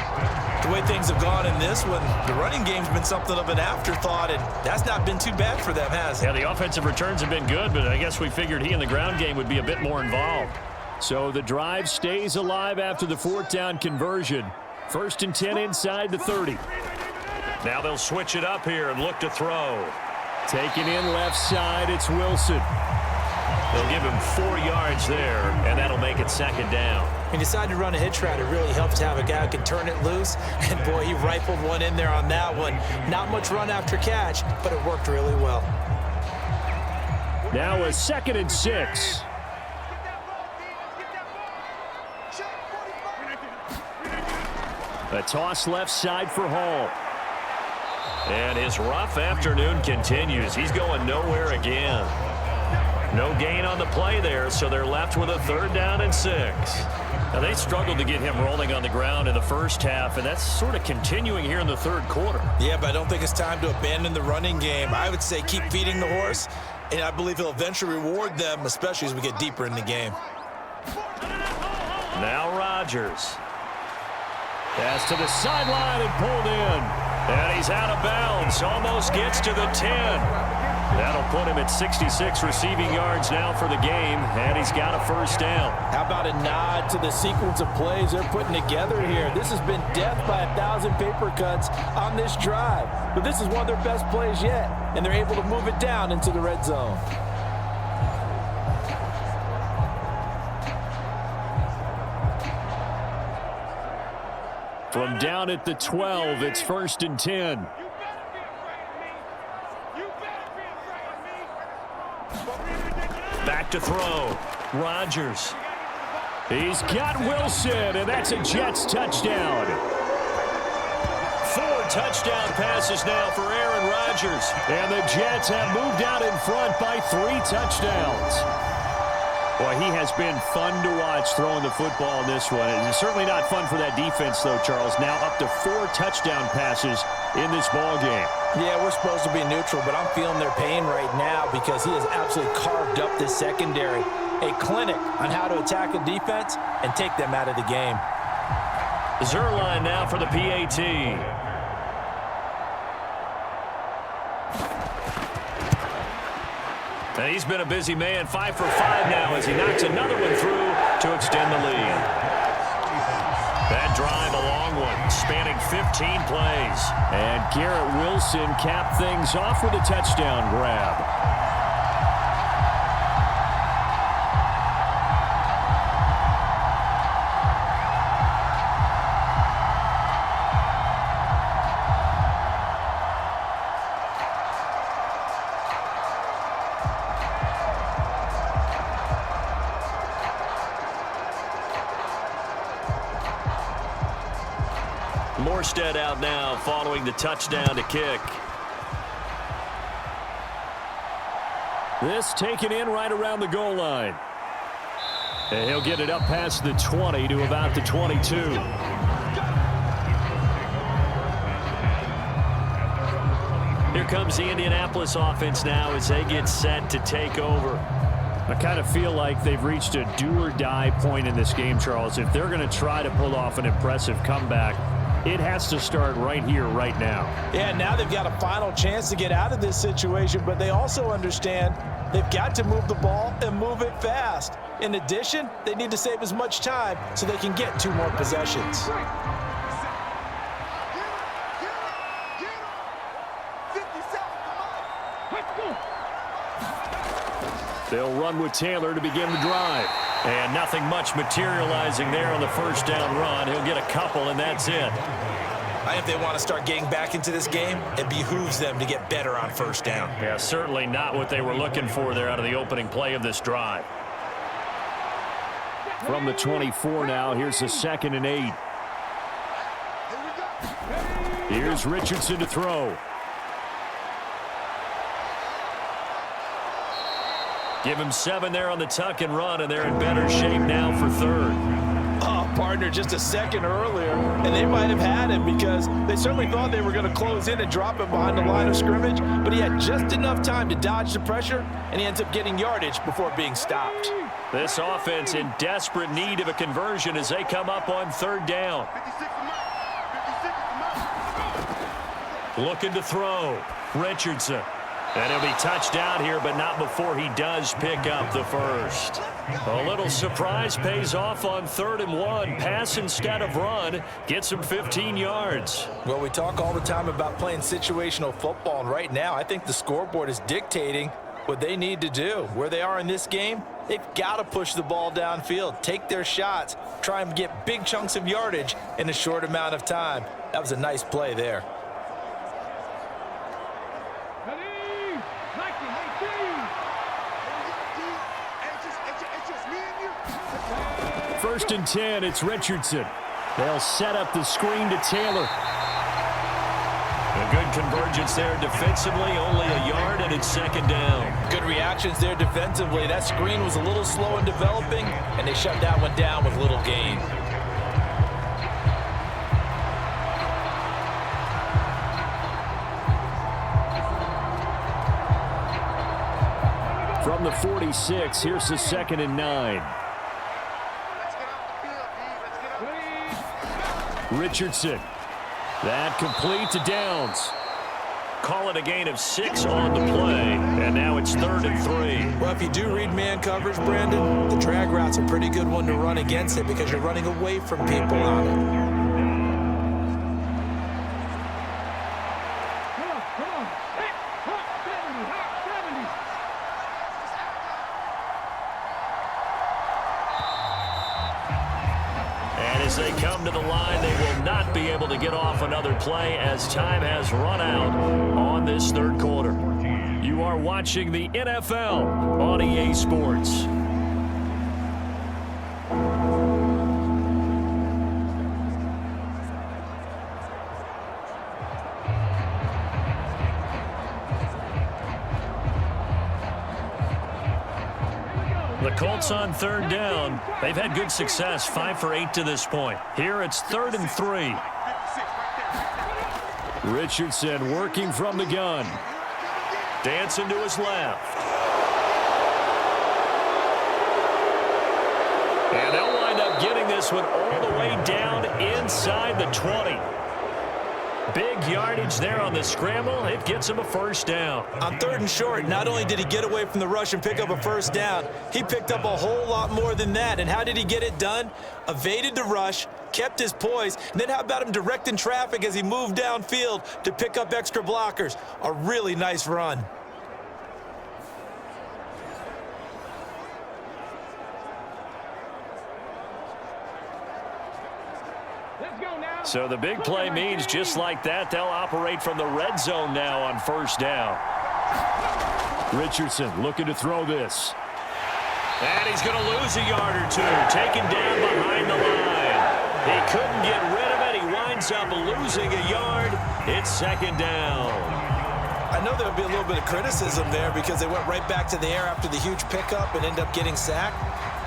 The way things have gone in this one, the running game's been something of an afterthought, and that's not been too bad for them, has it? Yeah, the offensive returns have been good, but I guess we figured he in the ground game would be a bit more involved. So the drive stays alive after the 4th down conversion. 1st and 10 inside the 30. Now they'll switch it up here and look to throw. Taking in left side, it's Wilson. They'll give him 4 yards there, and that'll make it 2nd down. He decided to run a hitch route. It really helps to have a guy who can turn it loose. And, boy, he rifled one in there on that one. Not much run after catch, but it worked really well. Now a 2nd and 6. A toss left side for Hall. And his rough afternoon continues. He's going nowhere again. No gain on the play there, so they're left with a 3rd down and 6. Now, they struggled to get him rolling on the ground in the first half, and that's sort of continuing here in the 3rd quarter. Yeah, but I don't think it's time to abandon the running game. I would say keep feeding the horse, and I believe he'll eventually reward them, especially as we get deeper in the game. Now Rodgers. Pass to the sideline and pulled in. And he's out of bounds. Almost gets to the 10. That'll put him at 66 receiving yards now for the game, and he's got a 1st down. How about a nod to the sequence of plays they're putting together here? This has been death by 1,000 paper cuts on this drive. But this is one of their best plays yet, and they're able to move it down into the red zone. From down at the 12, it's 1st and 10. Back to throw. Rodgers. He's got Wilson, and that's a Jets touchdown. 4 touchdown passes now for Aaron Rodgers. And the Jets have moved out in front by 3 touchdowns. Boy, he has been fun to watch throwing the football in this one. It's certainly not fun for that defense, though, Charles. Now up to 4 touchdown passes in this ball game. Yeah, we're supposed to be neutral, but I'm feeling their pain right now because he has absolutely carved up this secondary. A clinic on how to attack a defense and take them out of the game. Zerline now for the PAT. And he's been a busy man, 5 for 5 now as he knocks another one through to extend the lead. That drive, a long one, spanning 15 plays. And Garrett Wilson capped things off with a touchdown grab. Morstead out now following the touchdown to kick. This taken in right around the goal line. And he'll get it up past the 20 to about the 22. Here comes the Indianapolis offense now as they get set to take over. I kind of feel like they've reached a do-or-die point in this game, Charles. If they're going to try to pull off an impressive comeback, it has to start right here, right now. Yeah, now they've got a final chance to get out of this situation, but they also understand they've got to move the ball and move it fast. In addition, they need to save as much time so they can get 2 more possessions. They'll run with Taylor to begin the drive. And nothing much materializing there on the 1st down run. He'll get a couple, and that's it. If they want to start getting back into this game, it behooves them to get better on 1st down. Yeah, certainly not what they were looking for there out of the opening play of this drive. From the 24 now, here's a 2nd and 8. Here's Richardson to throw. Give him 7 there on the tuck and run, and they're in better shape now for third. Oh, partner, just a second earlier, and they might have had him because they certainly thought they were going to close in and drop him behind the line of scrimmage, but he had just enough time to dodge the pressure, and he ends up getting yardage before being stopped. This offense in desperate need of a conversion as they come up on third down. Looking to throw. Richardson. And he'll be touched out here, but not before he does pick up the first. A little surprise pays off on 3rd and 1. Pass instead of run. Gets him 15 yards. Well, we talk all the time about playing situational football, and right now I think the scoreboard is dictating what they need to do. Where they are in this game, they've got to push the ball downfield, take their shots, try and get big chunks of yardage in a short amount of time. That was a nice play there. First and 10, it's Richardson. They'll set up the screen to Taylor. A good convergence there defensively, only a yard, and it's 2nd down. Good reactions there defensively. That screen was a little slow in developing, and they shut that one down with little gain. From the 46, here's the 2nd and 9. Richardson. That complete to Downs. Call it a gain of 6 on the play, and now it's 3rd and 3. Well, if you do read man coverage, Brandon, the drag route's a pretty good one to run against it because you're running away from people on it. Come on. Hit, hot 70, hot 70. And as they come to the line, they will not be able to get off another play as time has run out on this 3rd quarter. You are watching the NFL on EA Sports. The Colts on 3rd down. They've had good success, 5 for 8 to this point. Here it's 3rd and 3. Richardson working from the gun. Dancing to his left. And they'll wind up getting this one all the way down inside the 20. Big yardage there on the scramble. It gets him a 1st down. On 3rd and short, not only did he get away from the rush and pick up a 1st down, he picked up a whole lot more than that. And how did he get it done? Evaded the rush, kept his poise, and then how about him directing traffic as he moved downfield to pick up extra blockers? A really nice run. So the big play means just like that, they'll operate from the red zone now on 1st down. Richardson looking to throw this. And he's going to lose a yard or 2, taken down behind the line. He couldn't get rid of it. He winds up losing a yard. It's 2nd down. I know there'll be a little bit of criticism there because they went right back to the air after the huge pickup and end up getting sacked.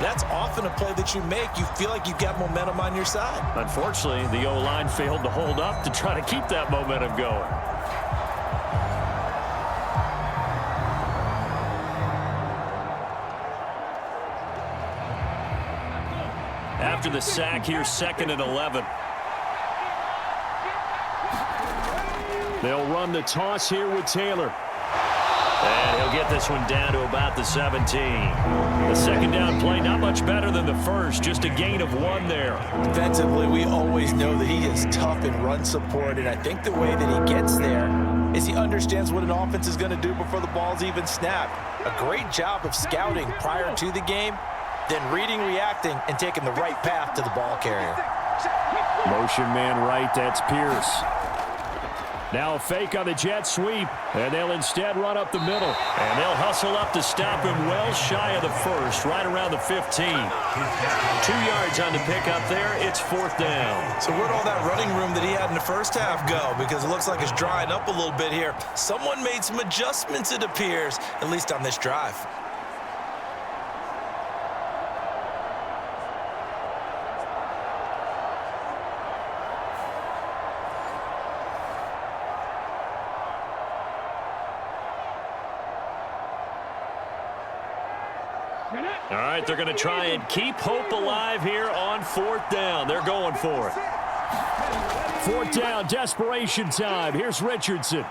That's often a play that you make. You feel like you've got momentum on your side. Unfortunately, the O-line failed to hold up to try to keep that momentum going. After the sack, here's 2nd and 11. They'll run the toss here with Taylor. And he'll get this one down to about the 17. The 2nd down play, not much better than the first, just a gain of 1 there. Defensively, we always know that he is tough in run support, and I think the way that he gets there is he understands what an offense is going to do before the ball's even snapped. A great job of scouting prior to the game, then reading, reacting, and taking the right path to the ball carrier. Motion man right, that's Pierce. Now a fake on the jet sweep, and they'll instead run up the middle. And they'll hustle up to stop him well shy of the 1st, right around the 15. 2 yards on the pickup there. It's 4th down. So where'd all that running room that he had in the 1st half go? Because it looks like it's drying up a little bit here. Someone made some adjustments, it appears, at least on this drive. All right, they're going to try and keep hope alive here on 4th down. They're going for it. 4th down, desperation time. Here's Richardson.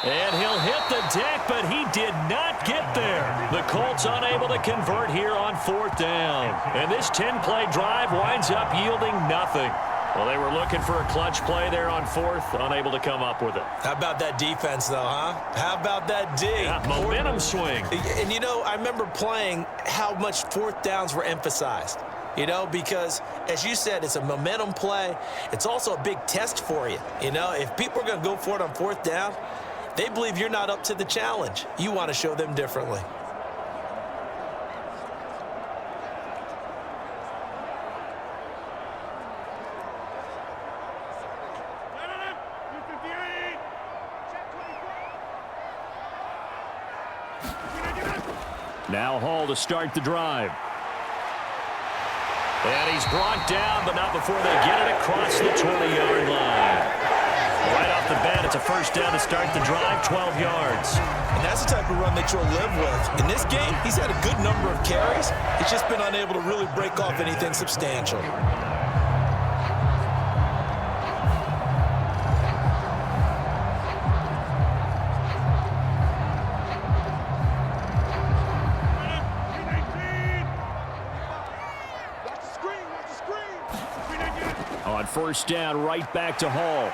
And he'll hit the deck, but he did not get there. The Colts unable to convert here on 4th down. And this 10-play drive winds up yielding nothing. Well, they were looking for a clutch play there on 4th, unable to come up with it. How about that defense, though, huh? How about that D? Yeah, momentum swing. And, you know, I remember playing how much 4th downs were emphasized. You know, because, as you said, it's a momentum play. It's also a big test for you. You know, if people are going to go for it on 4th down, they believe you're not up to the challenge. You want to show them differently. Now Hall to start the drive. And he's brought down, but not before they get it across the 20-yard line. Right off the bat, it's a 1st down to start the drive, 12 yards. And that's the type of run that you'll live with. In this game, he's had a good number of carries. He's just been unable to really break off anything substantial. On 1st down, right back to Hall.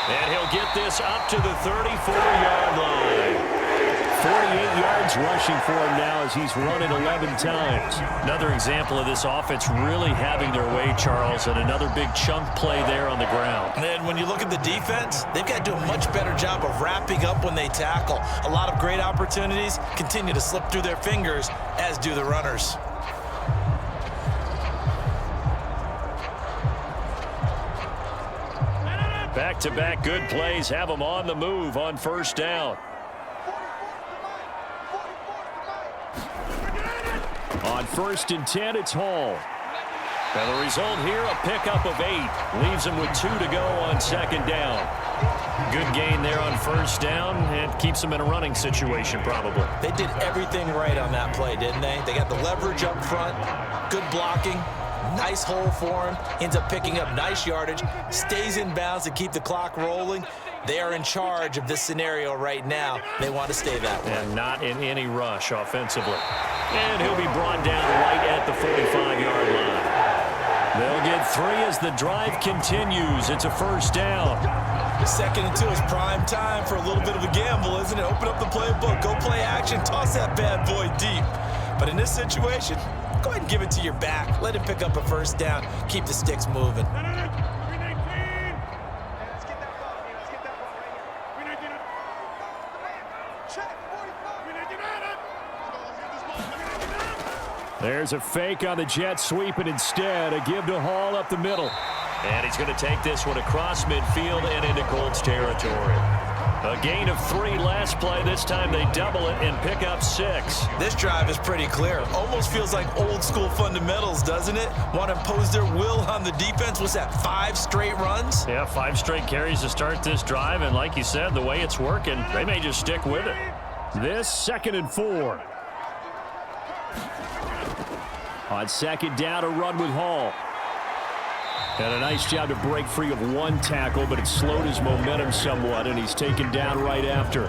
And he'll get this up to the 34-yard line. 48 yards rushing for him now as he's run it 11 times. Another example of this offense really having their way, Charles, and another big chunk play there on the ground. And when you look at the defense, they've got to do a much better job of wrapping up when they tackle. A lot of great opportunities continue to slip through their fingers, as do the runners. Back-to-back good plays have them on the move on 1st down. On 1st and 10, it's Hall. And the result here, a pickup of 8. Leaves them with 2 to go on 2nd down. Good gain there on 1st down, and keeps them in a running situation probably. They did everything right on that play, didn't they? They got the leverage up front, good blocking. Nice hole for him. Ends up picking up nice yardage. Stays in bounds to keep the clock rolling. They are in charge of this scenario right now. They want to stay that way. And not in any rush offensively. And he'll be brought down right at the 45-yard line. They'll get 3 as the drive continues. It's a 1st down. 2nd and 2 is prime time for a little bit of a gamble, isn't it? Open up the playbook. Go play action. Toss that bad boy deep. But in this situation, go ahead and give it to your back. Let him pick up a 1st down. Keep the sticks moving. There's a fake on the jet sweep, and instead a give to Hall up the middle. And he's going to take this one across midfield and into Colts territory. A gain of 3 last play. This time they double it and pick up 6. This drive is pretty clear. Almost feels like old school fundamentals, doesn't it? Want to impose their will on the defense. What's that, 5 straight runs? Yeah, 5 straight carries to start this drive. And like you said, the way it's working, they may just stick with it. This 2nd and 4. On 2nd down, a run with Hall. And a nice job to break free of 1 tackle, but it slowed his momentum somewhat, and he's taken down right after.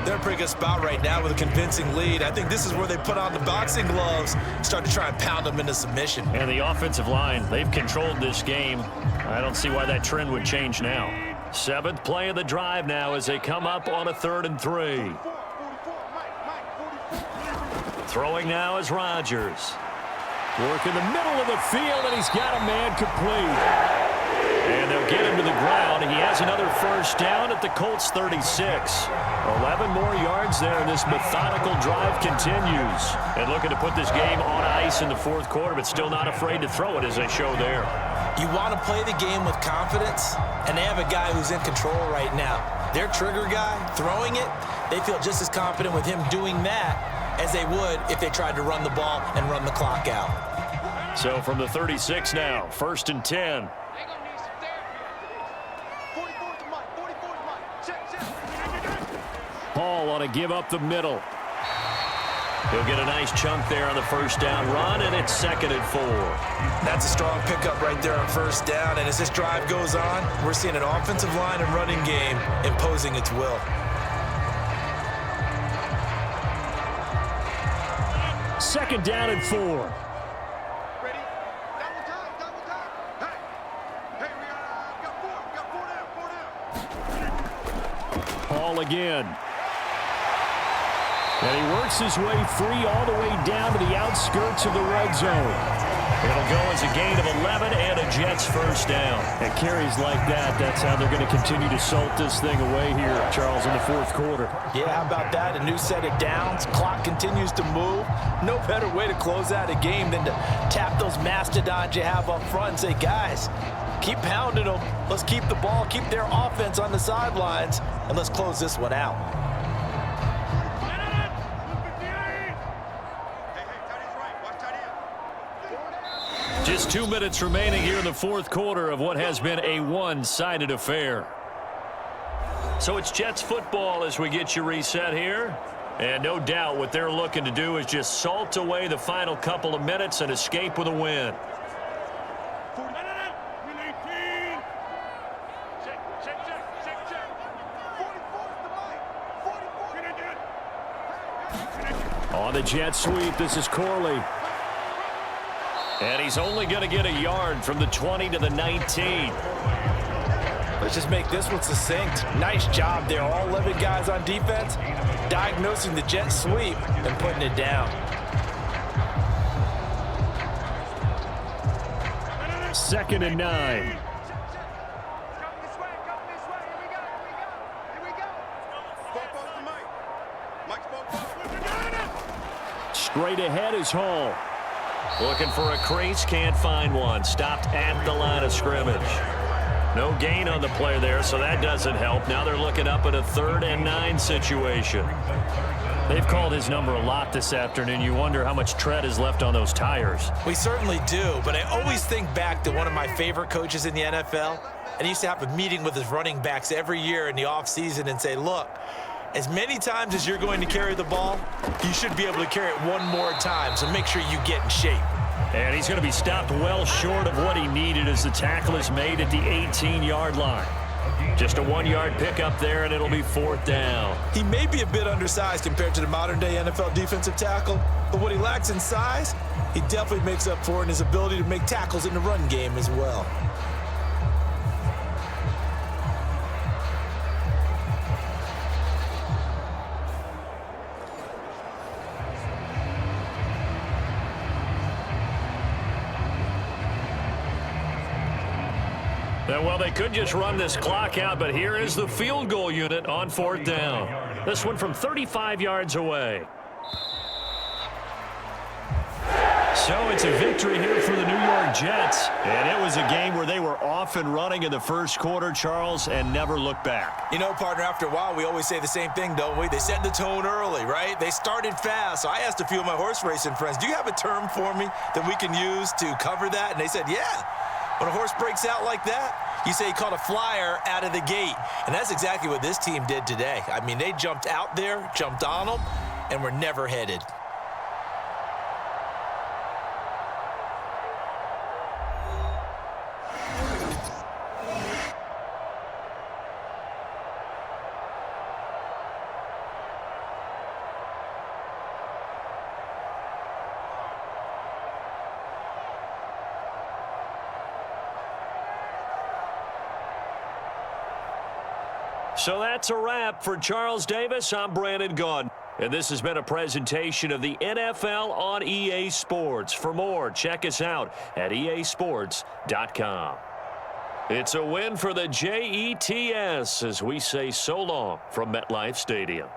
They're in a pretty good spot right now with a convincing lead. I think this is where they put on the boxing gloves, start to try and pound them into submission. And the offensive line, they've controlled this game. I don't see why that trend would change now. 7th play of the drive now as they come up on a 3rd and 3. Throwing now is Rodgers. Work in the middle of the field, and he's got a man complete. And they'll get him to the ground. He has another 1st down at the Colts 36. 11 more yards there, and this methodical drive continues. And looking to put this game on ice in the 4th quarter, but still not afraid to throw it as they show there. You want to play the game with confidence, and they have a guy who's in control right now. Their trigger guy, throwing it, they feel just as confident with him doing that as they would if they tried to run the ball and run the clock out. So from the 36 now, 1st and 10. Hall on a give up the middle. He'll get a nice chunk there on the first down run, and it's 2nd and 4. That's a strong pickup right there on first down, and as this drive goes on, we're seeing an offensive line and running game imposing its will. Second down and 4. Ready? Double time. Hey, we got four down. Hall again. And he works his way free all the way down to the outskirts of the red zone. It'll go as a gain of 11 and a Jets first down. And carries like that, that's how they're going to continue to salt this thing away here, Charles, in the fourth quarter. Yeah, how about that? A new set of downs. Clock continues to move. No better way to close out a game than to tap those mastodons you have up front and say, guys, keep pounding them. Let's keep the ball, keep their offense on the sidelines, and let's close this one out. Just 2 minutes remaining here in the fourth quarter of what has been a one-sided affair. So it's Jets football as we get you reset here. And no doubt what they're looking to do is just salt away the final couple of minutes and escape with a win. On the jet sweep, this is Corley. And he's only going to get a yard from the 20 to the 19. Let's just make this one succinct. Nice job there. All 11 guys on defense diagnosing the jet sweep and putting it down. Second and 9. Come this way. Here we go. Spoke off the mic. Mike spoke off. Straight ahead is Hall. Looking for a crease, can't find one. Stopped at the line of scrimmage. No gain on the play there, so that doesn't help. Now they're looking up at a 3rd and 9 situation. They've called his number a lot this afternoon. You wonder how much tread is left on those tires. We certainly do, but I always think back to one of my favorite coaches in the NFL, and he used to have a meeting with his running backs every year in the offseason and say, look, as many times as you're going to carry the ball, you should be able to carry it one more time, so make sure you get in shape. And he's going to be stopped well short of what he needed as the tackle is made at the 18-yard line. Just a 1-yard pickup there, and it'll be 4th down. He may be a bit undersized compared to the modern-day NFL defensive tackle, but what he lacks in size, he definitely makes up for in his ability to make tackles in the run game as well. Well, they could just run this clock out, but here is the field goal unit on 4th down. This one from 35 yards away. So it's a victory here for the New York Jets. And it was a game where they were off and running in the first quarter, Charles, and never looked back. You know, partner, after a while, we always say the same thing, don't we? They set the tone early, right? They started fast. So I asked a few of my horse racing friends, do you have a term for me that we can use to cover that? And they said, yeah. When a horse breaks out like that, you say he caught a flyer out of the gate. And that's exactly what this team did today. I mean, they jumped out there, jumped on them, and were never headed. So that's a wrap for Charles Davis. I'm Brandon Gaudin. And this has been a presentation of the NFL on EA Sports. For more, check us out at easports.com. It's a win for the Jets as we say so long from MetLife Stadium.